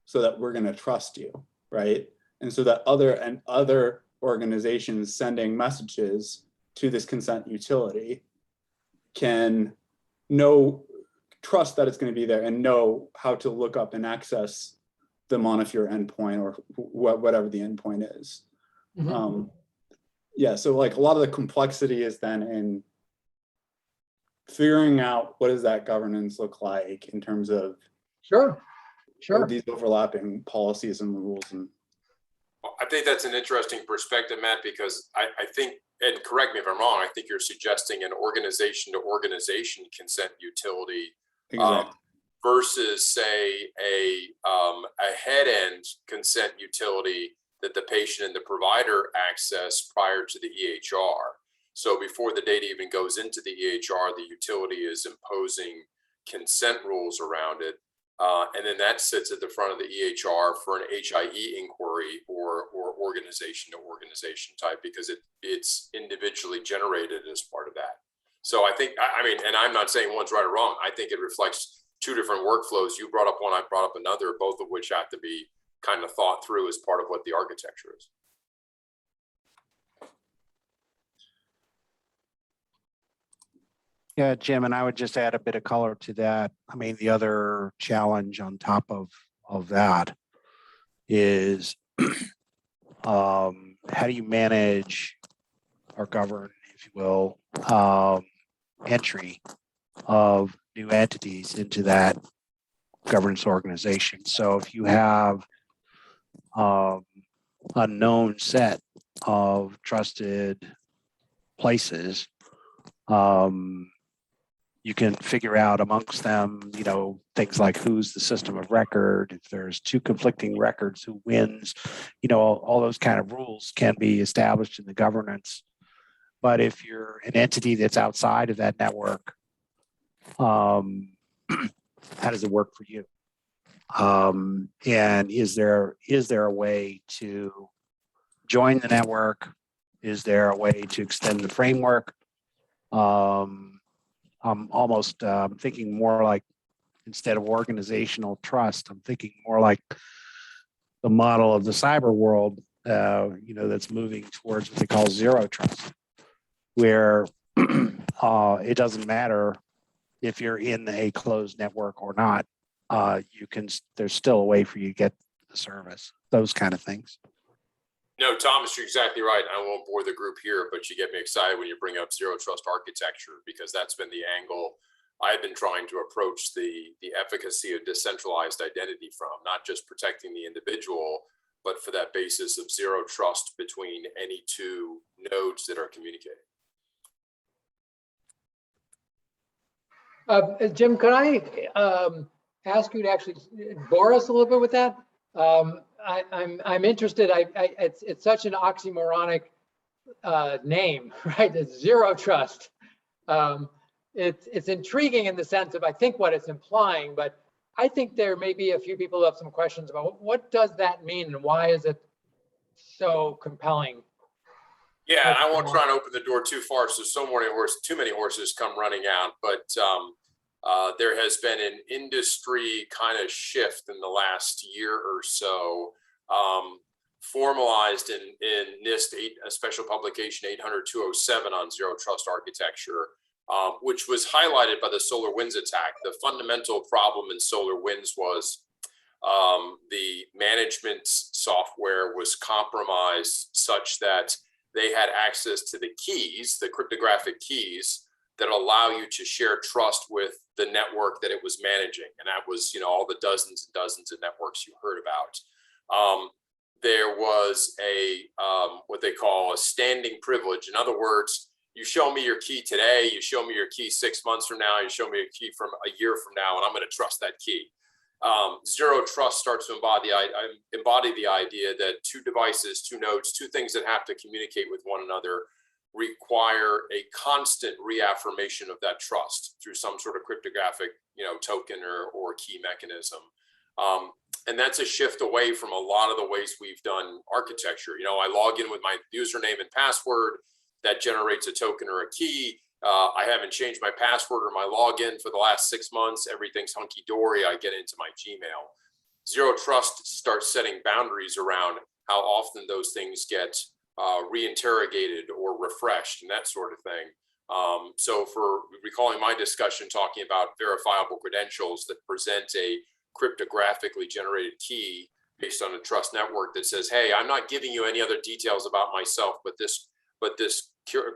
so that we're going to trust you, right? And so that other organizations sending messages to this consent utility can trust that it's going to be there and know how to look up and access the Montefiore endpoint or whatever the endpoint is. Mm-hmm. Yeah, so like a lot of the complexity is then in figuring out what does that governance look like in terms of Sure. these overlapping policies and rules. And I think that's an interesting perspective, Matt, because I think, and correct me if I'm wrong, I think you're suggesting an organization to organization consent utility exactly. Versus say a head end consent utility that the patient and the provider access prior to the EHR. So before the data even goes into the EHR, the utility is imposing consent rules around it. And then that sits at the front of the EHR for an HIE inquiry or organization to organization type, because it's individually generated as part of that. So I think, I mean, and I'm not saying one's right or wrong. I think it reflects two different workflows. You brought up one, I brought up another, both of which have to be kind of thought through as part of what the architecture is. Yeah, Jim, and I would just add a bit of color to that. I mean, the other challenge on top of that is how do you manage or govern, if you will, entry of new entities into that governance organization. So if you have a known set of trusted places, you can figure out amongst them, you know, things like who's the system of record, if there's two conflicting records, who wins, you know, all those kind of rules can be established in the governance. But if you're an entity that's outside of that network, how does it work for you? And is there a way to join the network? Is there a way to extend the framework? I'm almost thinking more like, instead of organizational trust, I'm thinking more like the model of the cyber world that's moving towards what they call zero trust, where it doesn't matter if you're in a closed network or not. There's still a way for you to get the service, those kind of things. No, Thomas, you're exactly right. I won't bore the group here, but you get me excited when you bring up zero trust architecture, because that's been the angle I've been trying to approach the efficacy of decentralized identity from, not just protecting the individual, but for that basis of zero trust between any two nodes that are communicating. Jim, could I ask you to actually bore us a little bit with that? I'm interested. It's such an oxymoronic name, right? It's zero trust. It's intriguing in the sense of I think what it's implying, but I think there may be a few people who have some questions about what does that mean and why is it so compelling? Yeah, and I won't try and open the door too far, so too many horses come running out. But there has been an industry kind of shift in the last year or so, formalized in NIST, a special publication 800-207 on zero trust architecture, which was highlighted by the SolarWinds attack. The fundamental problem in SolarWinds was the management software was compromised such that they had access to the keys, the cryptographic keys that allow you to share trust with the network that it was managing. And that was, all the dozens and dozens of networks you heard about. There was what they call a standing privilege. In other words, you show me your key today, you show me your key 6 months from now, you show me your key from a year from now, and I'm going to trust that key. Zero trust starts to embody the idea that two devices, two nodes, two things that have to communicate with one another require a constant reaffirmation of that trust through some sort of cryptographic, token or key mechanism. And that's a shift away from a lot of the ways we've done architecture. I log in with my username and password, that generates a token or a key. I haven't changed my password or my login for the last 6 months. Everything's hunky-dory. I get into my Gmail. Zero trust starts setting boundaries around how often those things get reinterrogated or refreshed and that sort of thing. So for recalling my discussion talking about verifiable credentials that present a cryptographically generated key based on a trust network that says, hey, I'm not giving you any other details about myself, but this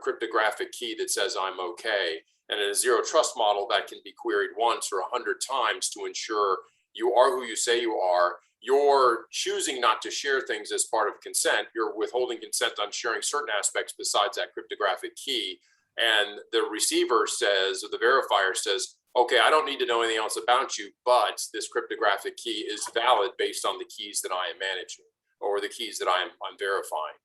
cryptographic key that says I'm okay. And in a zero trust model, that can be queried once or 100 times to ensure you are who you say you are. You're choosing not to share things as part of consent. You're withholding consent on sharing certain aspects besides that cryptographic key. And the receiver says, or the verifier says, okay, I don't need to know anything else about you, but this cryptographic key is valid based on the keys that I am managing or the keys that I'm verifying.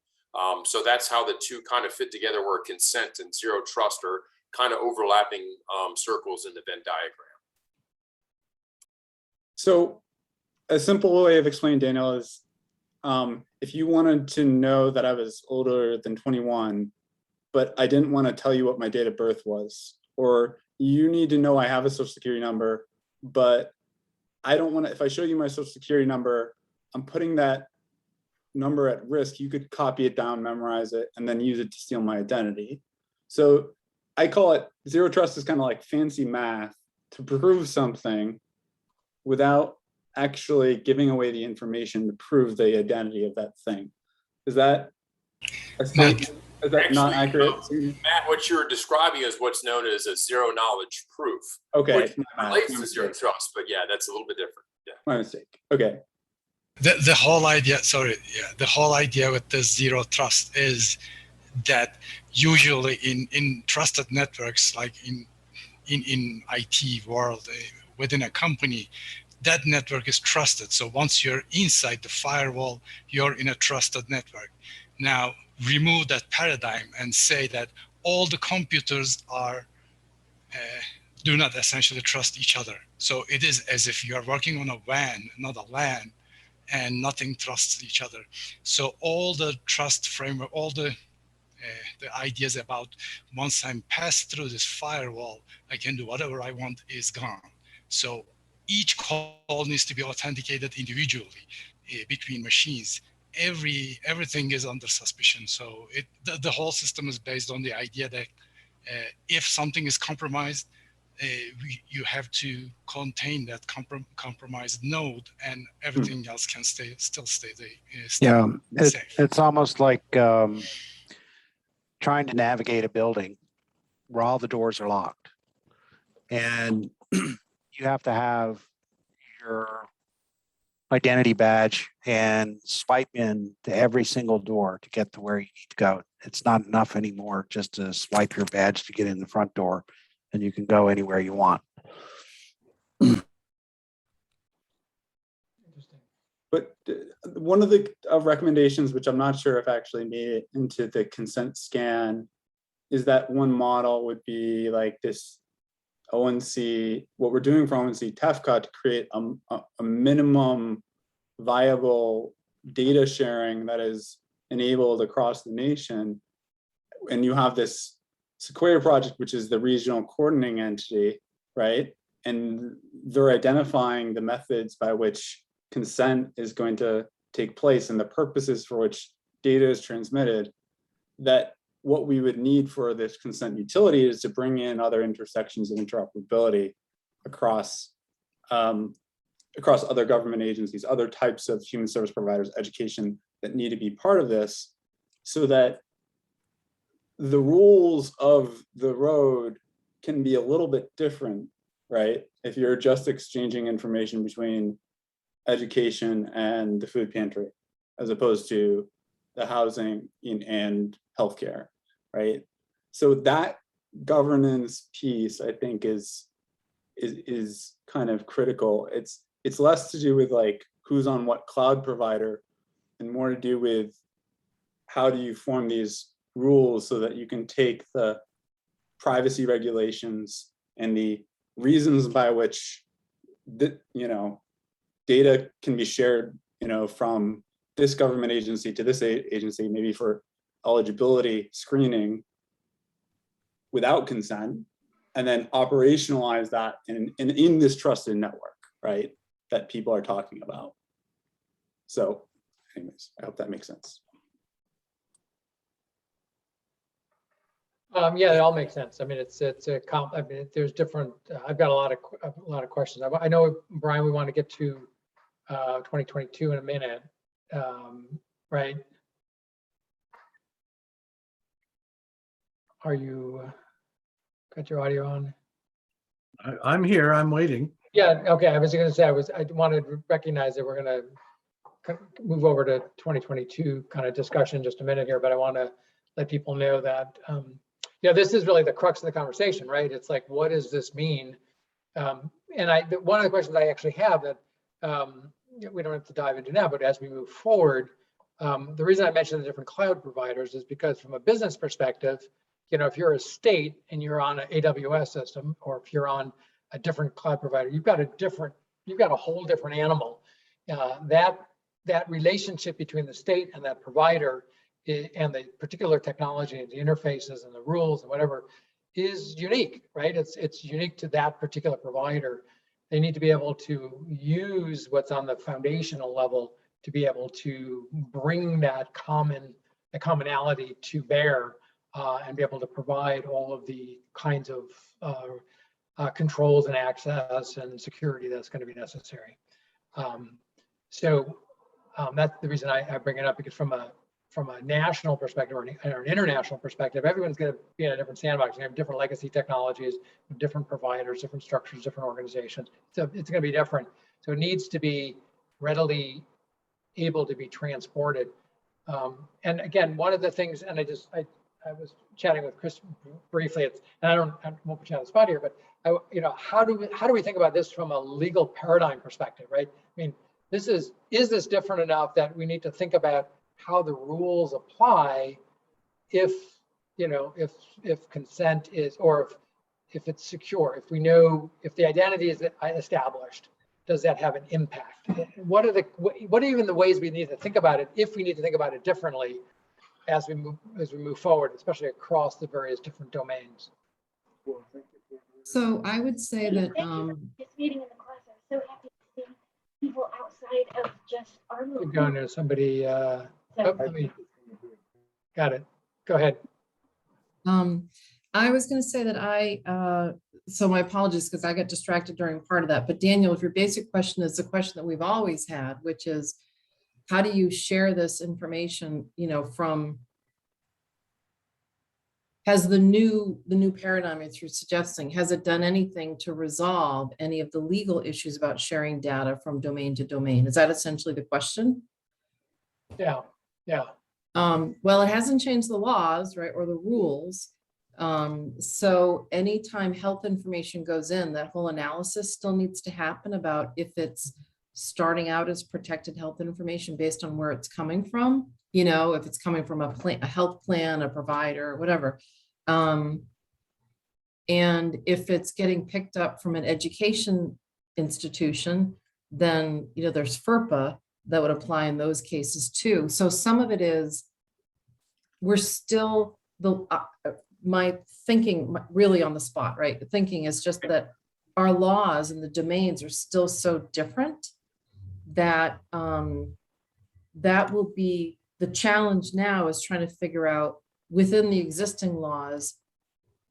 So that's how the two kind of fit together, where consent and zero trust are kind of overlapping circles in the Venn diagram. So a simple way of explaining, Daniel, is if you wanted to know that I was older than 21, but I didn't want to tell you what my date of birth was, or you need to know I have a social security number, but I don't want to, if I show you my social security number, I'm putting that number at risk. You could copy it down, memorize it, and then use it to steal my identity. So I call it zero trust is kind of like fancy math to prove something without actually giving away the information to prove the identity of that thing. Is that not accurate? Matt, what you're describing is what's known as a zero knowledge proof. Okay. Which relates to zero trust, but yeah, that's a little bit different. Yeah. My mistake. Okay. The whole idea, the whole idea with the zero trust is that usually in trusted networks, like in IT world, within a company, that network is trusted. So once you're inside the firewall, you're in a trusted network. Now remove that paradigm and say that all the computers are do not essentially trust each other. So it is as if you are working on a WAN, not a LAN, and nothing trusts each other. So all the trust framework, all the ideas about once I'm passed through this firewall, I can do whatever I want is gone. So each call needs to be authenticated individually between machines. everything is under suspicion. So the whole system is based on the idea that if something is compromised, you have to contain that compromised node, and everything else can still stay safe. It's almost like trying to navigate a building where all the doors are locked, and you have to have your identity badge and swipe in to every single door to get to where you need to go. It's not enough anymore just to swipe your badge to get in the front door, and you can go anywhere you want. But one of the recommendations, which I'm not sure if actually made it into the consent scan, is that one model would be like this ONC, what we're doing for ONC TEFCA to create a minimum viable data sharing that is enabled across the nation. And you have this Sequoia project, which is the regional coordinating entity, right? And they're identifying the methods by which consent is going to take place and the purposes for which data is transmitted. That what we would need for this consent utility is to bring in other intersections of interoperability across other government agencies, other types of human service providers, education that need to be part of this, so that the rules of the road can be a little bit different, right? If you're just exchanging information between education and the food pantry, as opposed to the housing and healthcare, right? So that governance piece, I think, is kind of critical. It's less to do with like who's on what cloud provider, and more to do with how do you form these rules so that you can take the privacy regulations and the reasons by which data can be shared, from this government agency to this agency, maybe for eligibility screening without consent, and then operationalize that in this trusted network, right, that people are talking about. So anyways, I hope that makes sense. Yeah, it all makes sense. I mean, there's different. I've got a lot of questions. I know, Brian, we want to get to 2022 in a minute, right? Are you got your audio on? I'm here. I'm waiting. Yeah. Okay. I was going to say I wanted to recognize that we're going to move over to 2022 kind of discussion in just a minute here, but I want to let people know that this is really the crux of the conversation, right? It's like, what does this mean? And one of the questions I actually have that we don't have to dive into now, but as we move forward, the reason I mentioned the different cloud providers is because from a business perspective, if you're a state and you're on an AWS system, or if you're on a different cloud provider, you've got a whole different animal. That relationship between the state and that provider and the particular technology and the interfaces and the rules and whatever is unique, right? It's unique to that particular provider. They need to be able to use what's on the foundational level to be able to bring that commonality to bear and be able to provide all of the kinds of controls and access and security that's going to be necessary. So that's the reason I bring it up, because from a national perspective or an international perspective, everyone's going to be in a different sandbox. You have different legacy technologies, different providers, different structures, different organizations. So it's going to be different. So it needs to be readily able to be transported. And again, one of the things, and I was chatting with Chris briefly. And I won't put you on the spot here, but how do we think about this from a legal paradigm perspective, right? I mean, is this different enough that we need to think about how the rules apply if consent is, or if it's secure, if we know, if the identity is established, does that have an impact? What are even the ways we need to think about it, if we need to think about it differently as we move forward, especially across the various different domains? So I would say that Thank you for participating in the class. I'm so happy to see people outside of just Keep going there. Somebody, let me, got it. Go ahead. I was going to say that so my apologies because I got distracted during part of that. But Daniel, if your basic question is the question that we've always had, which is how do you share this information, from, has the new paradigm that you're suggesting, has it done anything to resolve any of the legal issues about sharing data from domain to domain? Is that essentially the question? Yeah. Well, it hasn't changed the laws, right, or the rules. So anytime health information goes in, that whole analysis still needs to happen about if it's starting out as protected health information based on where it's coming from, if it's coming from a health plan, a provider, whatever. And if it's getting picked up from an education institution, then, there's FERPA that would apply in those cases too. So some of it is, we're still, my thinking really on the spot, right? The thinking is just that our laws and the domains are still so different that that will be the challenge now, is trying to figure out within the existing laws,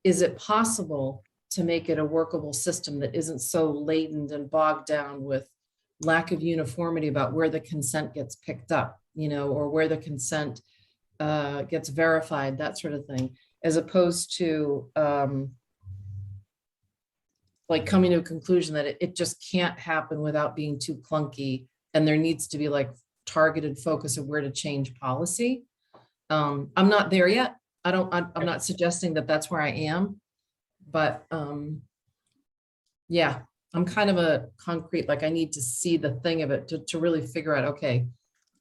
is it possible to make it a workable system that isn't so laden and bogged down with lack of uniformity about where the consent gets picked up, or where the consent gets verified, that sort of thing, as opposed to like coming to a conclusion that it just can't happen without being too clunky, and there needs to be like targeted focus of where to change policy. I'm not there yet. I'm not suggesting that that's where I am, but yeah, I'm kind of a concrete, like I need to see the thing of it to really figure out, okay,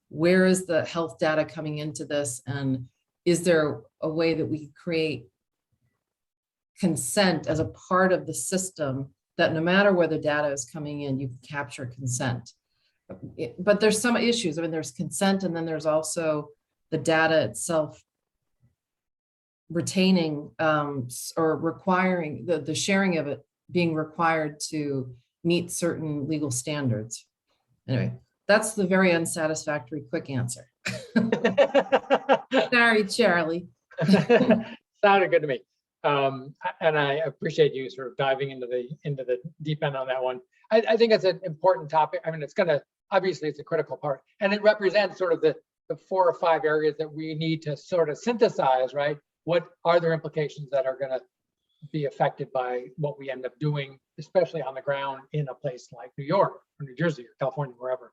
where is the health data coming into this? And is there a way that we create consent as a part of the system that no matter where the data is coming in, you can capture consent? But there's some issues. I mean, there's consent, and then there's also the data itself retaining or requiring the sharing of it being required to meet certain legal standards. Anyway, that's the very unsatisfactory quick answer. Sorry, Charlie. Sounded good to me. And I appreciate you sort of diving into the deep end on that one. I think it's an important topic. I mean, obviously it's a critical part, and it represents sort of the 4 or 5 areas that we need to sort of synthesize, right? What are their implications that are going to be affected by what we end up doing, especially on the ground in a place like New York or New Jersey or California, wherever.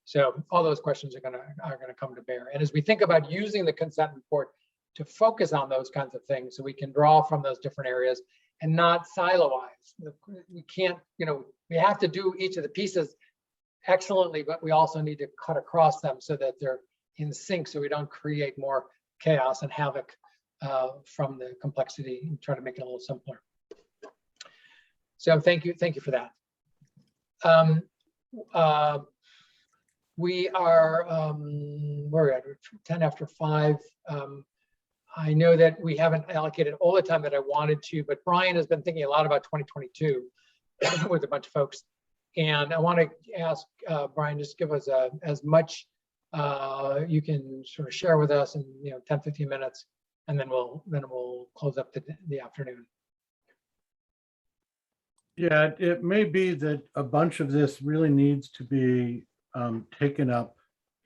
So all those questions are going to come to bear. And as we think about using the consent report to focus on those kinds of things, so we can draw from those different areas and not silo-wise. We can't, we have to do each of the pieces excellently, but we also need to cut across them so that they're in sync, so we don't create more chaos and havoc from the complexity, and try to make it a little simpler. So thank you for that. We are, where are we at? 10 after 5. I know that we haven't allocated all the time that I wanted to, but Brian has been thinking a lot about 2022 with a bunch of folks. And I want to ask Brian, just give us as much you can sort of share with us in 10, 15 minutes, and then we'll close up the afternoon. Yeah, it may be that a bunch of this really needs to be taken up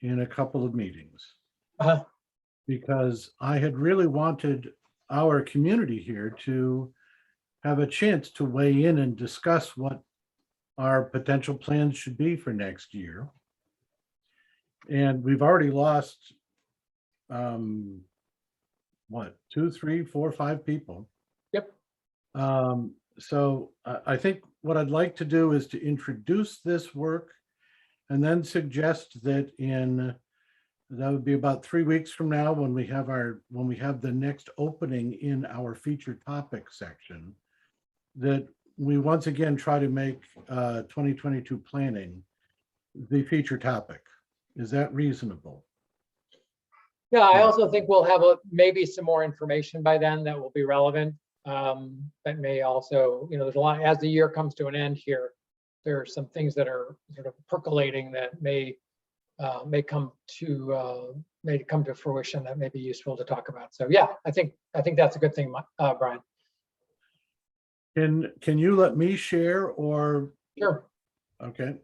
in a couple of meetings. Because I had really wanted our community here to have a chance to weigh in and discuss what our potential plans should be for next year. And we've already lost, 2, 3, 4, 5 people. Yep. So I think what I'd like to do is to introduce this work and then suggest that that would be about 3 weeks from now when we have the next opening in our featured topic section, that we once again try to make 2022 planning the feature topic. Is that reasonable? Yeah, I also think we'll have maybe some more information by then that will be relevant. That may also, there's a lot, as the year comes to an end here, there are some things that are sort of percolating that may may come to fruition that may be useful to talk about. So yeah, I think that's a good thing, Brian. Can you let me share or? Sure. Okay.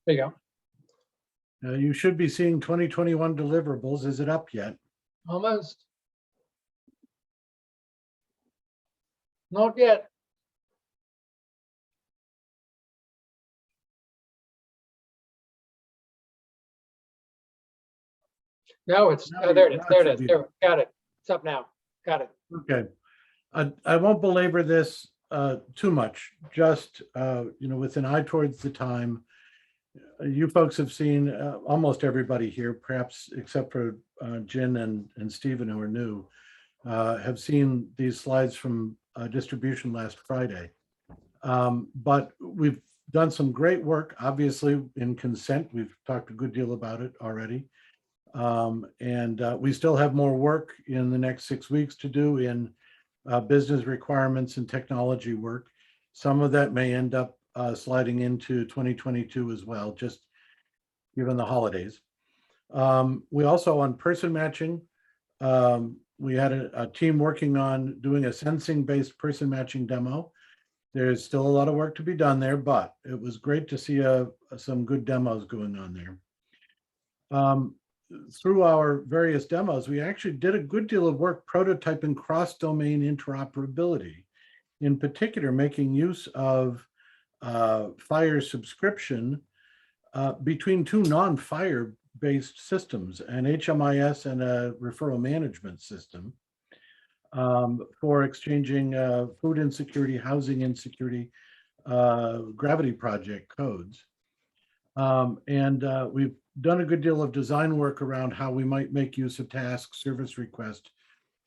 There you go. You should be seeing 2021 deliverables. Is it up yet? Almost. Not yet. No, it's there. It is. There it is. There, got it. It's up now. Got it. Okay. I won't belabor this too much. Just with an eye towards the time. You folks have seen almost everybody here, perhaps except for Jen and Stephen, who are new, have seen these slides from distribution last Friday. But we've done some great work, obviously, in consent. We've talked a good deal about it already. And we still have more work in the next 6 weeks to do in business requirements and technology work. Some of that may end up sliding into 2022 as well, just given the holidays. We also, on person matching, we had a team working on doing a sensing-based person matching demo. There's still a lot of work to be done there, but it was great to see some good demos going on there. Through our various demos, we actually did a good deal of work prototyping cross-domain interoperability, in particular making use of Fire subscription between two non-Fire based systems, an HMIS and a referral management system, for exchanging food insecurity, housing insecurity, gravity project codes. And we've done a good deal of design work around how we might make use of task service request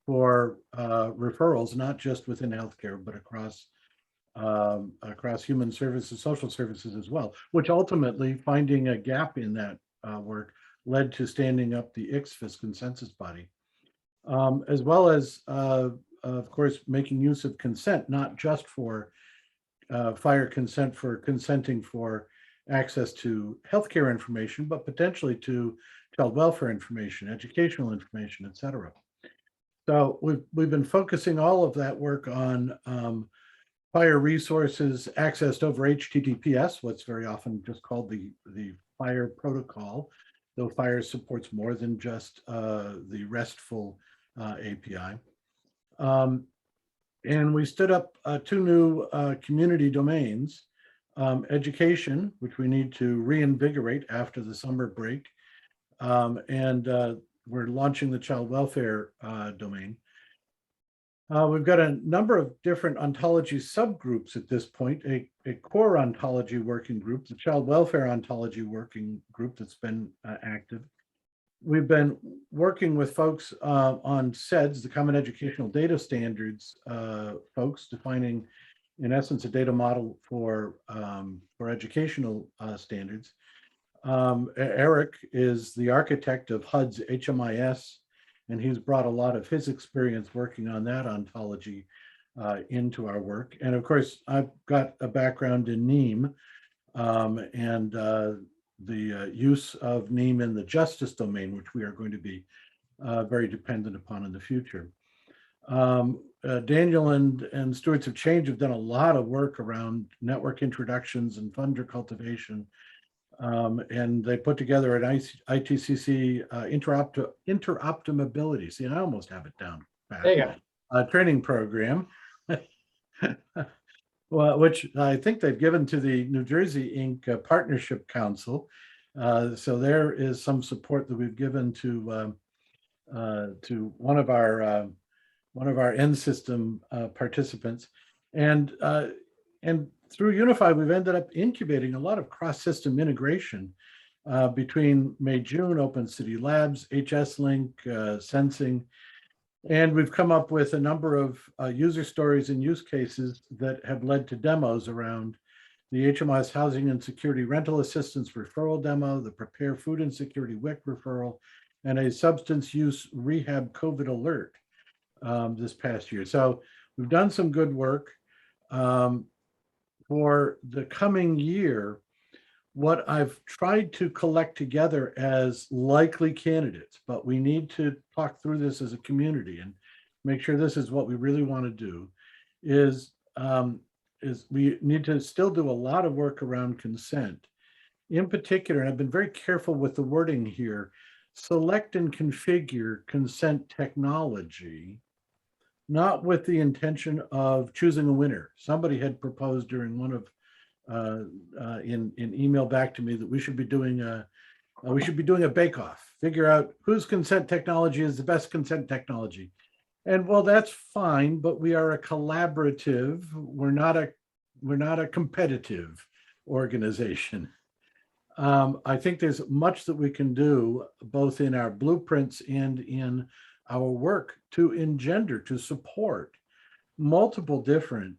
for referrals, not just within healthcare, but across human services, social services as well, which ultimately, finding a gap in that work, led to standing up the ICSFIS consensus body, as well as, of course, making use of consent, not just for Fire consent for consenting for access to healthcare information, but potentially to child welfare information, educational information, et cetera. So we've been focusing all of that work on Fire resources accessed over HTTPS, what's very often just called the Fire protocol, though Fire supports more than just the RESTful API. And we stood up two new community domains, education, which we need to reinvigorate after the summer break, and we're launching the child welfare domain. We've got a number of different ontology subgroups at this point, a core ontology working group, the child welfare ontology working group that's been active. We've been working with folks on CEDS, the Common Educational Data Standards folks, defining, in essence, a data model for educational standards. Eric is the architect of HUD's HMIS, and he's brought a lot of his experience working on that ontology into our work. And of course, I've got a background in NEEM and the use of NEEM in the justice domain, which we are going to be very dependent upon in the future. Daniel and Stewards of Change have done a lot of work around network introductions and funder cultivation. And they put together an ITCC interoptimability. See, I almost have it down. There you go. Training program, well, which I think they've given to the New Jersey Inc. Partnership Council. So there is some support that we've given to one of our end system participants, and through Unify, we've ended up incubating a lot of cross-system integration between May, June, Open City Labs, HS Link, Sensing, and we've come up with a number of user stories and use cases that have led to demos around the HMIS Housing and Security Rental Assistance Referral Demo, the Prepare Food Insecurity WIC referral, and a substance use rehab COVID alert this past year. So we've done some good work. for the coming year, what I've tried to collect together as likely candidates, but we need to talk through this as a community and make sure this is what we really want to do, is we need to still do a lot of work around consent. In particular, and I've been very careful with the wording here, select and configure consent technology, not with the intention of choosing a winner. Somebody had proposed during one of in email back to me that we should be doing a bake-off, figure out whose consent technology is the best consent technology. And well, that's fine, but we are a collaborative. We're not a competitive organization. I think there's much that we can do both in our blueprints and in our work to engender, to support multiple different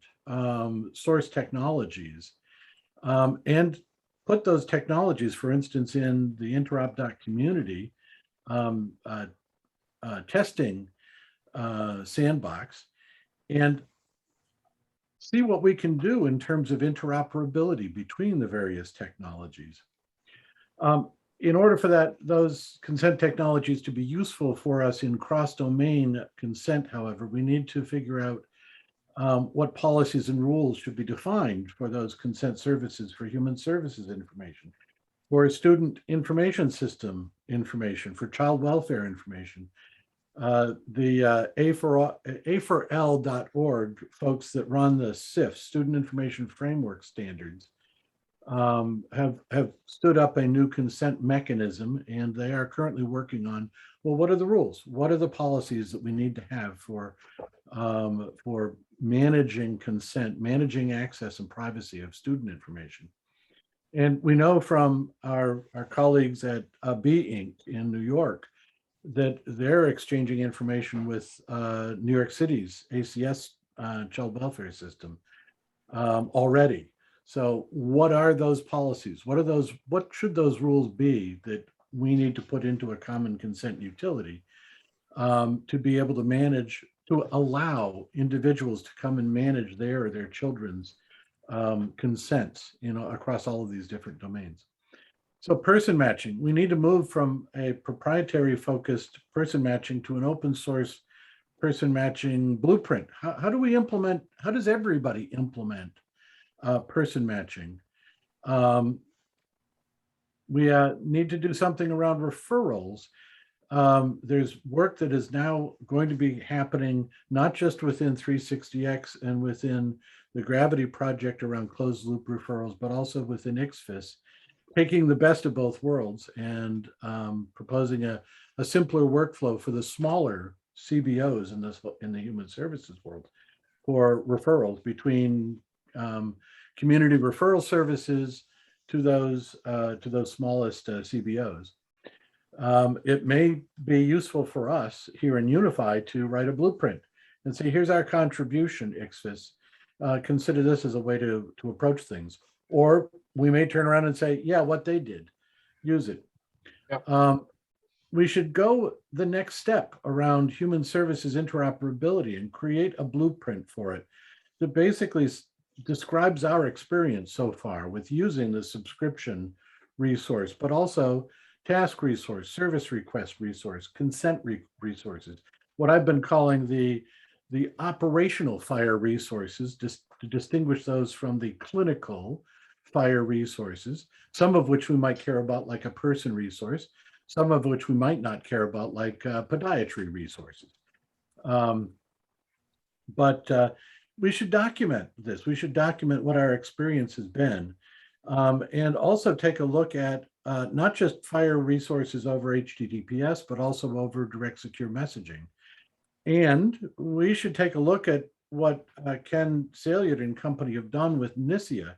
source technologies, and put those technologies, for instance, in the interop community testing sandbox, and see what we can do in terms of interoperability between the various technologies. In order for those consent technologies to be useful for us in cross-domain consent, however, we need to figure out what policies and rules should be defined for those consent services, for human services information, for student information system information, for child welfare information. The A4L.org folks that run the SIF, Student Information Framework Standards, have stood up a new consent mechanism, and they are currently working on, well, what are the rules? What are the policies that we need to have for managing consent, managing access and privacy of student information? And we know from our colleagues at B Inc. in New York that they're exchanging information with New York City's ACS child welfare system already. So what are those policies? What should those rules be that we need to put into a common consent utility to be able to manage, to allow individuals to come and manage their children's consents, across all of these different domains. So person matching, we need to move from a proprietary focused person matching to an open source person matching blueprint. How does everybody implement person matching? We need to do something around referrals. There's work that is now going to be happening, not just within 360X and within the Gravity project around closed loop referrals, but also within ICFIS, taking the best of both worlds and proposing a simpler workflow for the smaller CBOs in the human services world for referrals between community referral services to those smallest CBOs. It may be useful for us here in Unify to write a blueprint and say, here's our contribution, ICFIS. Consider this as a way to approach things. Or we may turn around and say, yeah, what they did, use it. Yep. We should go the next step around human services interoperability and create a blueprint for it that basically describes our experience so far with using the subscription resource, but also task resource, service request resource, consent resources, what I've been calling the operational FHIR resources, just to distinguish those from the clinical FHIR resources, some of which we might care about like a person resource, some of which we might not care about like podiatry resources. But we should document this. We should document what our experience has been, and also take a look at not just FHIR resources over HTTPS, but also over direct secure messaging. And we should take a look at what Ken Salyard and company have done with NISIA,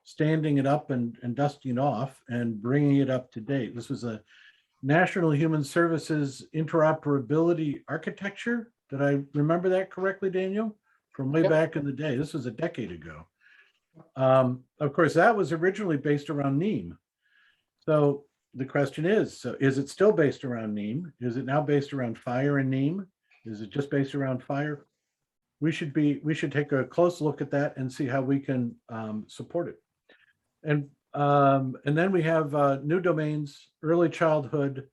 standing it up and dusting it off and bringing it up to date. This was a National Human Services Interoperability Architecture. Did I remember that correctly, Daniel? From way back in the day. This was a decade ago. Of course, that was originally based around NEAM. So the question is, so is it still based around NEAM? Is it now based around FHIR and NEAM? Is it just based around FHIR? we should take a close look at that and see how we can support it. And then we have new domains, early childhood,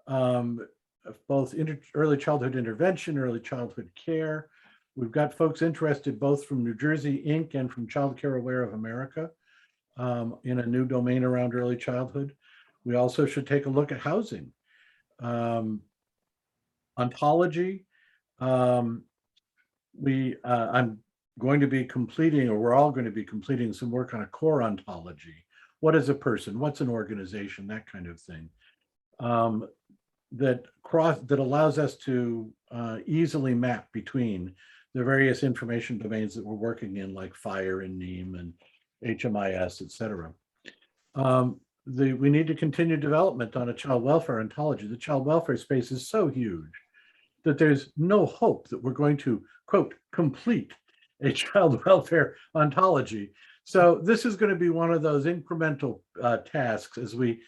both early childhood intervention, early childhood care. We've got folks interested both from New Jersey Inc. and from Child Care Aware of America in a new domain around early childhood. We also should take a look at housing, ontology. I'm going to be completing, or we're all going to be completing some work on a core ontology. What is a person? What's an organization? That kind of thing. That allows us to easily map between the various information domains that we're working in, like FHIR and NEAM and HMIS, et cetera. We need to continue development on a child welfare ontology. The child welfare space is so huge that there's no hope that we're going to, quote, complete a child welfare ontology. So this is going to be one of those incremental tasks as we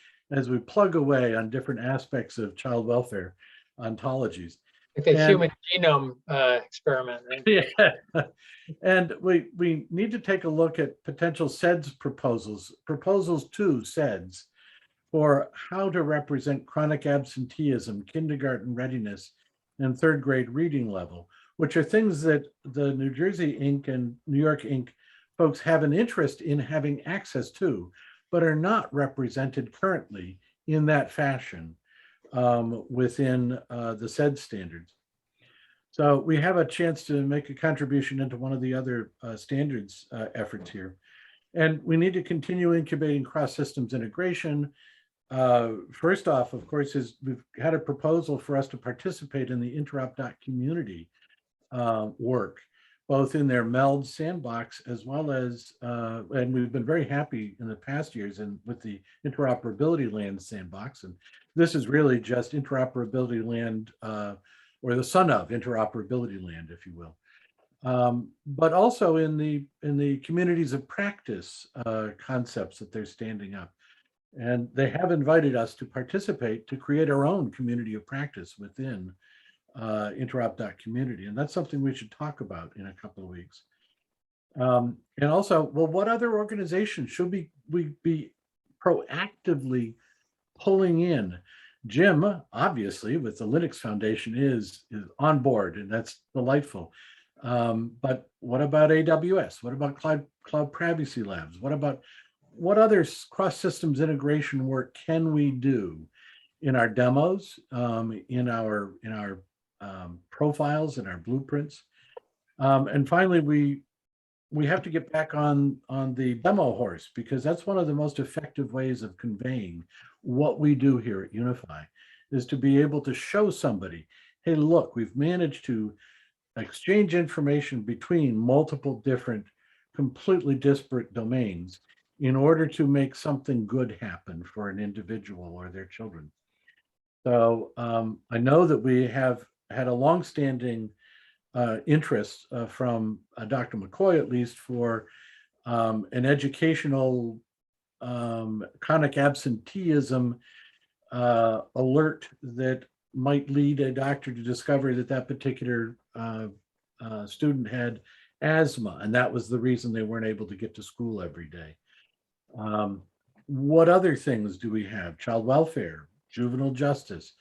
plug away on different aspects of child welfare ontologies. Like the human genome experiment, right? Yeah. And we need to take a look at potential SEDS proposals to SEDS for how to represent chronic absenteeism, kindergarten readiness, and third grade reading level, which are things that the New Jersey Inc. and New York Inc. folks have an interest in having access to, but are not represented currently in that fashion within the SED standards. So we have a chance to make a contribution into one of the other standards efforts here. And we need to continue incubating cross-systems integration. First off, of course, is we've had a proposal for us to participate in the interop.community work, both in their MELD sandbox as well as, and we've been very happy in the past years and with the interoperability land sandbox. And this is really just interoperability land, or the son of interoperability land, if you will. But also in the communities of practice concepts that they're standing up. And they have invited us to participate to create our own community of practice within interop.community. And that's something we should talk about in a couple of weeks. And also, well, what other organizations should we be proactively pulling in? Jim, obviously, with the Linux Foundation is on board, and that's delightful. But what about AWS? What about Cloud Privacy Labs? What other cross-systems integration work can we do in our demos, in our profiles, in our blueprints? And finally, we have to get back on the demo horse, because that's one of the most effective ways of conveying what we do here at Unify, is to be able to show somebody, hey, look, we've managed to exchange information between multiple different, completely disparate domains in order to make something good happen for an individual or their children. So I know that we have had a longstanding interest from Dr. McCoy, at least, for an educational chronic absenteeism alert that might lead a doctor to discover that particular student had asthma, and that was the reason they weren't able to get to school every day. What other things do we have? Child welfare, juvenile justice.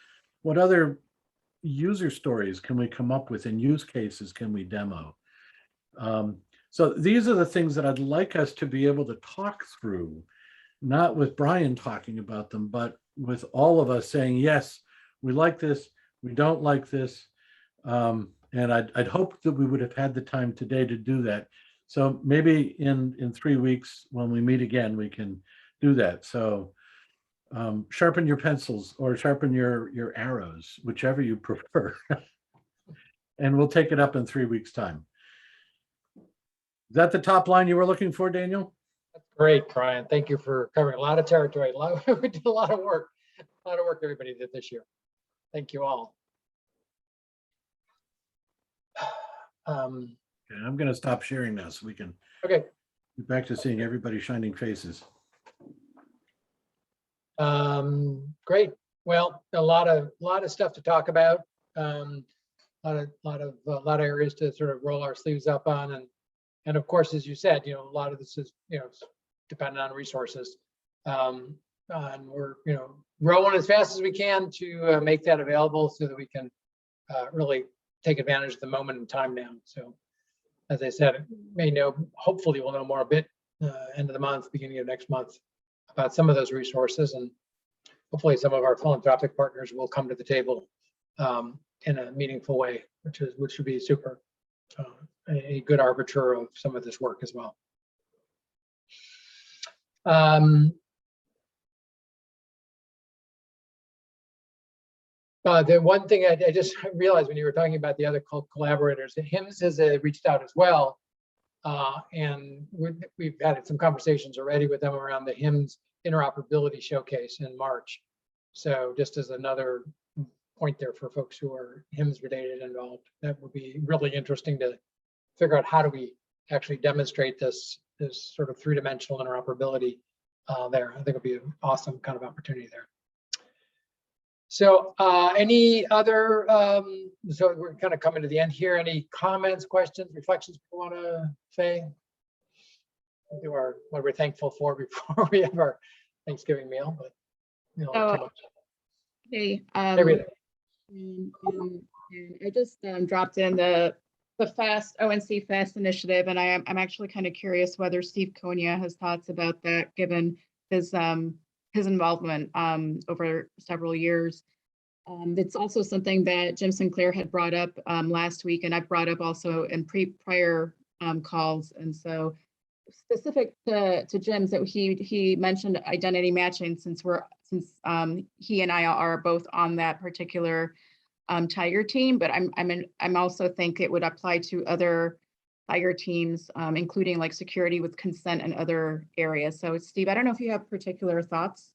What other user stories can we come up with and use cases can we demo? So these are the things that I'd like us to be able to talk through, not with Brian talking about them, but with all of us saying, yes, we like this, we don't like this. And I'd hope that we would have had the time today to do that. So maybe in 3 weeks when we meet again, we can do that. So sharpen your pencils or sharpen your arrows, whichever you prefer. And we'll take it up in 3 weeks' time. Is that the top line you were looking for, Daniel? That's great, Brian. Thank you for covering a lot of territory. We did a lot of work everybody did this year. Thank you all. Okay, I'm going to stop sharing now so we can Okay. get back to seeing everybody's shining faces. Great. Well, a lot of stuff to talk about. lot of areas to sort of roll our sleeves up on, and of course, as you said, a lot of this is dependent on resources, and we're rowing as fast as we can to make that available so that we can really take advantage of the moment in time now. So, as I said, hopefully we'll know more a bit end of the month, beginning of next month, about some of those resources, and hopefully some of our philanthropic partners will come to the table in a meaningful way, which would be super, a good arbiter of some of this work as well. The one thing I just realized when you were talking about the other collaborators, HIMSS has reached out as well. And we've had some conversations already with them around the HIMSS interoperability showcase in March. So just as another point there for folks who are HIMSS related involved, that would be really interesting to figure out how do we actually demonstrate this sort of three-dimensional interoperability there. I think it'll be an awesome kind of opportunity there. So any other, so we're kind of coming to the end here. Any comments, questions, reflections you want to say? Do what we're thankful for before we have our Thanksgiving meal, but too much. Hey, Maybe. I just dropped in the FAST ONC FAST initiative, and I'm actually kind of curious whether Steve Konya has thoughts about that, given his involvement over several years. It's also something that Jim Sinclair had brought up last week, and I've brought up also in prior calls. And so specific to Jim's, that he mentioned identity matching, since he and I are both on that particular Tiger team, but I'm also think it would apply to other Tiger teams, including like security with consent and other areas. So Steve, I don't know if you have particular thoughts.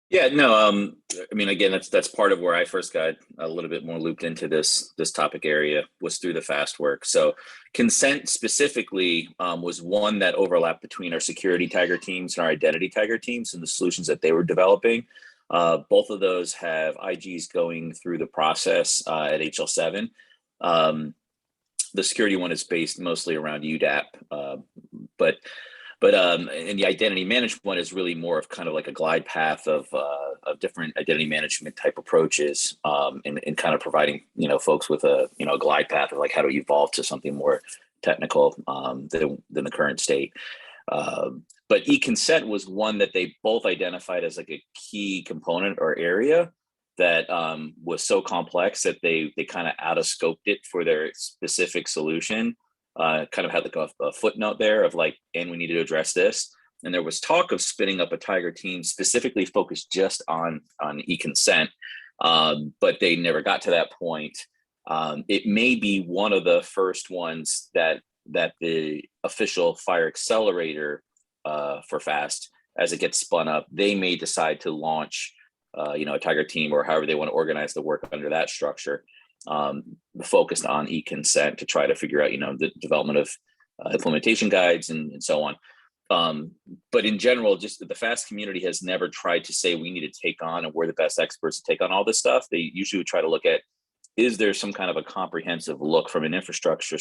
Yeah, no, I mean, again, that's part of where I first got a little bit more looped into this topic area, was through the FAST work. So consent specifically was one that overlapped between our security Tiger teams and our identity Tiger teams and the solutions that they were developing. Both of those have IGs going through the process at HL7. The security one is based mostly around UDAP, but and the identity management one is really more of kind of like a glide path of different identity management type approaches, and kind of providing folks with a glide path of like how to evolve to something more technical than the current state. But e-consent was one that they both identified as like a key component or area that was so complex that they kind of out of scoped it for their specific solution. Kind of had like a footnote there of like, and we need to address this. And there was talk of spinning up a Tiger team specifically focused just on e-consent, but they never got to that point. It may be one of the first ones that the official fire accelerator for FAST, as it gets spun up, they may decide to launch a Tiger team, or however they want to organize the work under that structure, focused on e-consent, to try to figure out the development of implementation guides and so on. But in general, just the FAST community has never tried to say we need to take on and we're the best experts to take on all this stuff. They usually would try to look at, is there some kind of a comprehensive look from an infrastructure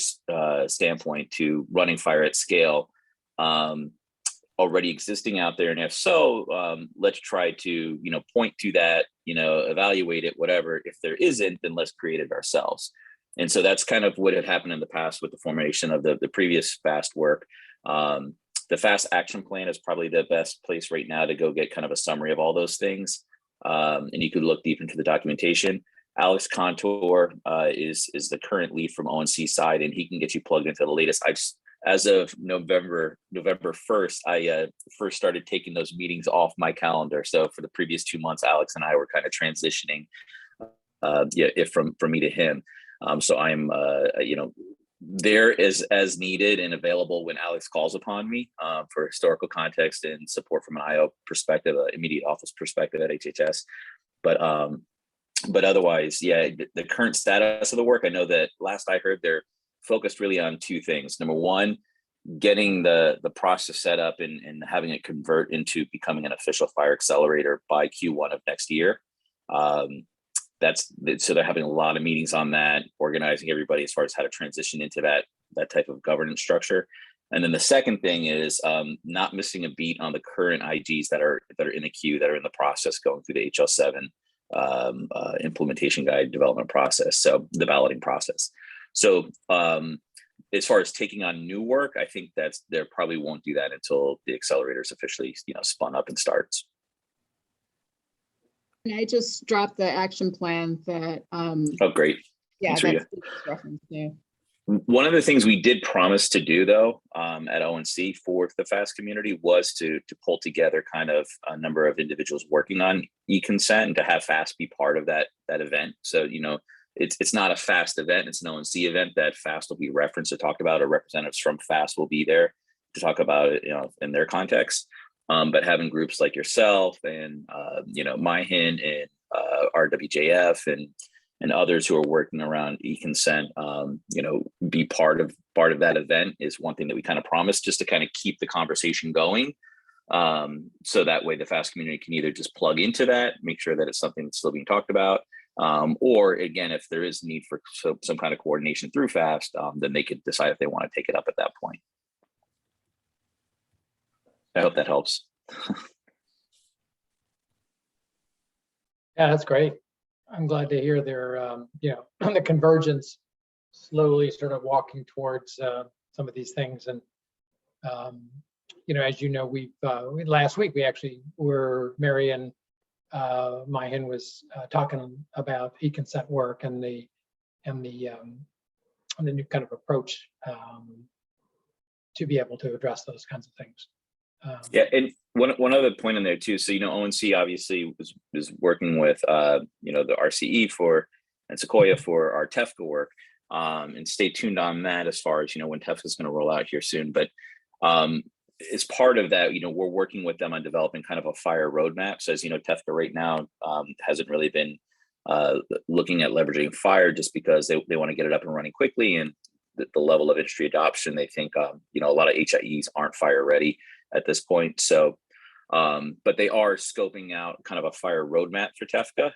standpoint to running fire at scale already existing out there? And if so, let's try to point to that, evaluate it, whatever. If there isn't, then let's create it ourselves. And so that's kind of what had happened in the past with the formation of the previous FAST work. The FAST action plan is probably the best place right now to go get kind of a summary of all those things. And you could look deep into the documentation. Alex Contour is the current lead from ONC side, and he can get you plugged into the latest. As of November 1st, I first started taking those meetings off my calendar. So for the previous 2 months, Alex and I were kind of transitioning from me to him. So I'm there as needed and available when Alex calls upon me for historical context and support from an IO perspective, immediate office perspective at HHS. But otherwise, the current status of the work, I know that last I heard, they're focused really on two things. Number one, getting the process set up and having it convert into becoming an official fire accelerator by Q1 of next year. so they're having a lot of meetings on that, organizing everybody as far as how to transition into that type of governance structure. And then the second thing is not missing a beat on the current IGs that are in the queue, that are in the process going through the HL7 implementation guide development process, so the balloting process. So as far as taking on new work, I think they probably won't do that until the accelerator is officially spun up and starts. I just dropped the action plan that Oh, great. yeah, Thanks, that's Rita. reference to. One of the things we did promise to do, though, at ONC for the FAST community was to pull together kind of a number of individuals working on e-consent and to have FAST be part of that event. So, it's not a FAST event, it's an ONC event that FAST will be referenced or talked about, or representatives from FAST will be there to talk about it, in their context. But having groups like yourself and, MyHIN and RWJF and others who are working around e-consent, be part of that event is one thing that we kind of promised, just to kind of keep the conversation going. So that way the FAST community can either just plug into that, make sure that it's something that's still being talked about, or again, if there is need for some kind of coordination through FAST, then they could decide if they want to take it up at that point. I hope that helps. Yeah, that's great. I'm glad to hear they're, the convergence slowly sort of walking towards some of these things. And, as you know, last week we actually Mary and MyHIN was talking about e-consent work and the new kind of approach to be able to address those kinds of things. Yeah, and one other point in there too. So ONC obviously was working with the RCE and Sequoia for our TEFCA work, and stay tuned on that as far as when TEFCA is going to roll out here soon. But as part of that, we're working with them on developing kind of a fire roadmap. So as TEFCA right now hasn't really been looking at leveraging fire, just because they want to get it up and running quickly, and the level of industry adoption, they think a lot of HIEs aren't fire ready at this point. So, but they are scoping out kind of a fire roadmap for TEFCA,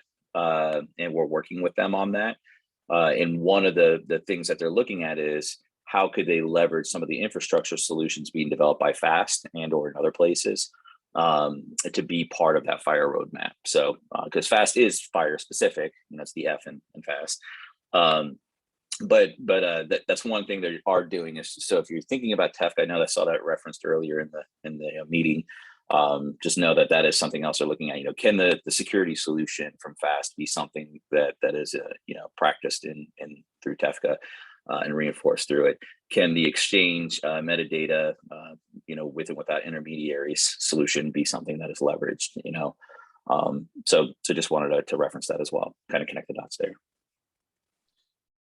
and we're working with them on that. And one of the things that they're looking at is how could they leverage some of the infrastructure solutions being developed by FAST and or in other places to be part of that fire roadmap. So, because FAST is fire specific, it's the F in FAST. But that's one thing they are doing is, so if you're thinking about TEFCA, I know I saw that referenced earlier in the meeting. Just know that is something else they're looking at. Can the security solution from FAST be something that is practiced in through TEFCA and reinforced through it? Can the exchange metadata with and without intermediaries solution be something that is leveraged? So just wanted to reference that as well, kind of connect the dots there.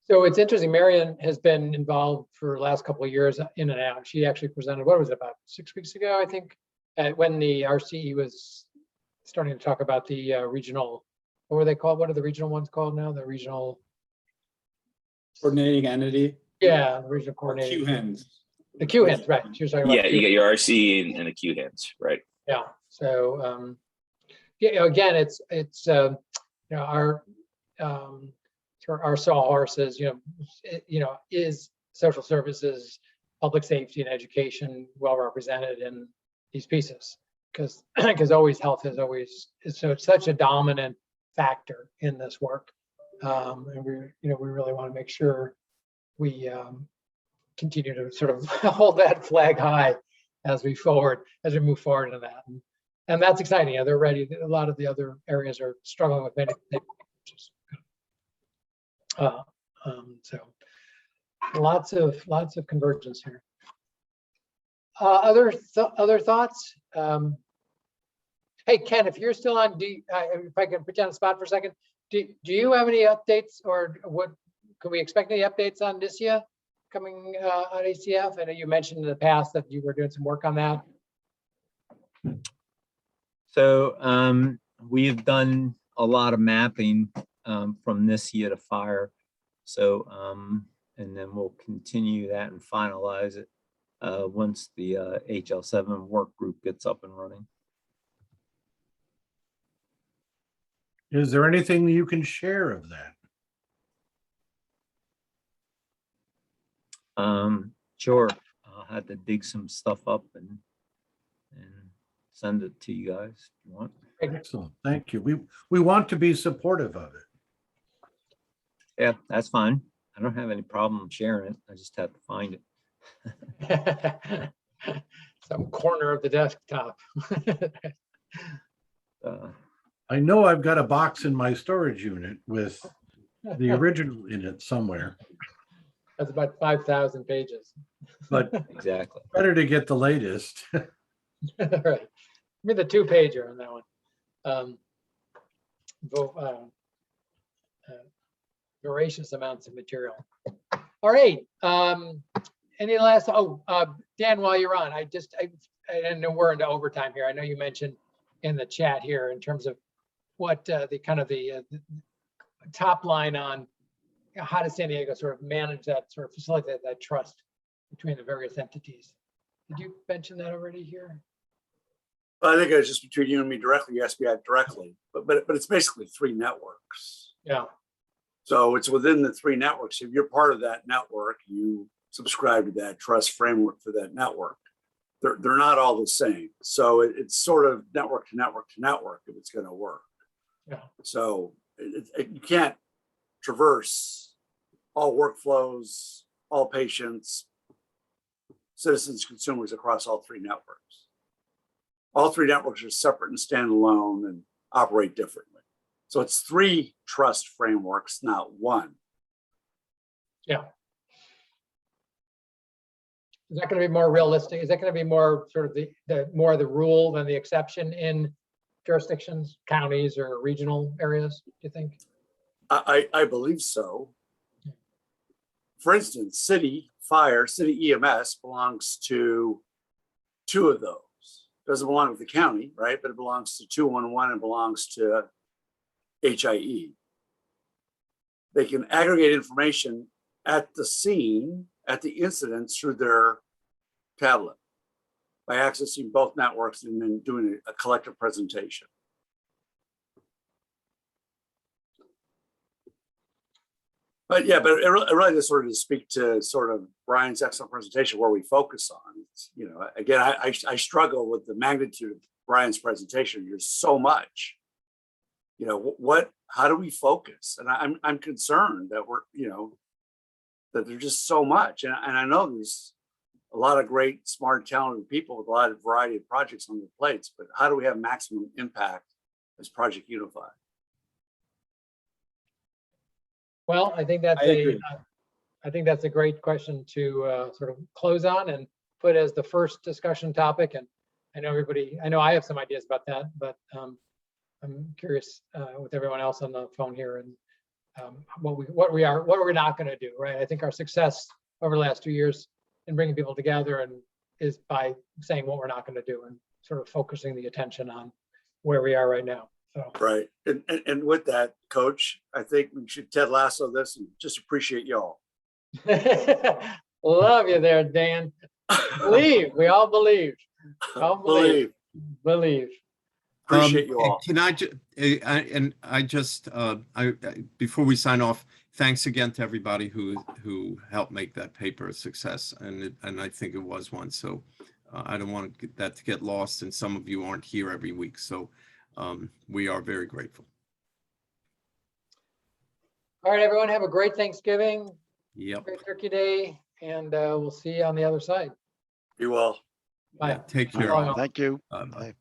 So it's interesting, Marion has been involved for the last couple of years in and out. She actually presented, what was it, about 6 weeks ago, I think, when the RCE was starting to talk about the regional, what were they called? What are the regional ones called now? The regional coordinating entity. Yeah, the regional coordinating. QHINs. The QHINs, right. She was talking about you get your RCE and the QHINs, right? Yeah. So again, it's our sawhorse is is social services, public safety, and education well represented in these pieces, because always health is so it's such a dominant factor in this work, and we really want to make sure we continue to sort of hold that flag high as we move forward in that, and that's exciting. They're ready. A lot of the other areas are struggling with many things. So lots of convergence here. Other thoughts? Hey Ken, if you're still on, if I can put you on the spot for a second, do you have any updates, or what can we expect any updates on NISIA coming on ACF? I know you mentioned in the past that you were doing some work on that. So we've done a lot of mapping from NISIA to fire. So, and then we'll continue that and finalize it once the HL7 work group gets up and running. Is there anything you can share of that? Sure. I'll have to dig some stuff up and send it to you guys if you want. Excellent. Thank you. We want to be supportive of it. Yeah, that's fine. I don't have any problem sharing it. I just have to find it. Some corner of the desktop. I know I've got a box in my storage unit with the original in it somewhere, That's about 5,000 pages. but Exactly. better to get the latest. Right. Give me the 2-pager on that one. Voracious amounts of material. All right. Any last, Dan, while you're on, I didn't know we're into overtime here. I know you mentioned in the chat here in terms of what the kind of the top line on how does San Diego sort of manage that, sort of facilitate that trust between the various entities. Did you mention that already here? I think it's just between you and me directly. You asked me that directly, but it's basically 3 networks. Yeah. So it's within the 3 networks. If you're part of that network, you subscribe to that trust framework for that network. They're not all the same. So it's sort of network to network to network if it's going to work. Yeah. So you can't traverse all workflows, all patients, citizens, consumers across all 3 networks. All 3 networks are separate and standalone and operate differently. So it's 3 trust frameworks, not 1. Yeah. Is that going to be more realistic? Is that going to be more sort of the more the rule than the exception in jurisdictions, counties, or regional areas, do you think? I believe so. For instance, city fire, city EMS belongs to 2 of those. Doesn't belong with the county, right? But it belongs to 211 and belongs to HIE. They can aggregate information at the scene, at the incidents through their tablet by accessing both networks and then doing a collective presentation. But yeah, but it really just sort of to speak to sort of Brian's excellent presentation where we focus on. It's, you know, again, I struggle with the magnitude of Brian's presentation. There's so much. You know, how do we focus? And I'm concerned that that there's just so much. And I know there's a lot of great, smart, talented people with a lot of variety of projects on their plates, but how do we have maximum impact as Project Unify? Well, I think that's a great question to sort of close on and put as the first discussion topic. And I know I have some ideas about that, but I'm curious with everyone else on the phone here and what we're not going to do, right? I think our success over the last 2 years in bringing people together is by saying what we're not going to do and sort of focusing the attention on where we are right now. So. Right. And with that, Coach, I think we should Ted Lasso this and just appreciate y'all. Love you there, Dan. Believe. We all believe. Believe. Appreciate you all. Can I just before we sign off, thanks again to everybody who helped make that paper a success, and I think it was one. So I don't want that to get lost, and some of you aren't here every week, so we are very grateful. All right, everyone, have a great Thanksgiving. Yep. Great Turkey Day, and we'll see you on the other side. Be well. Bye. Yeah, take care. Bye. Thank you. Bye.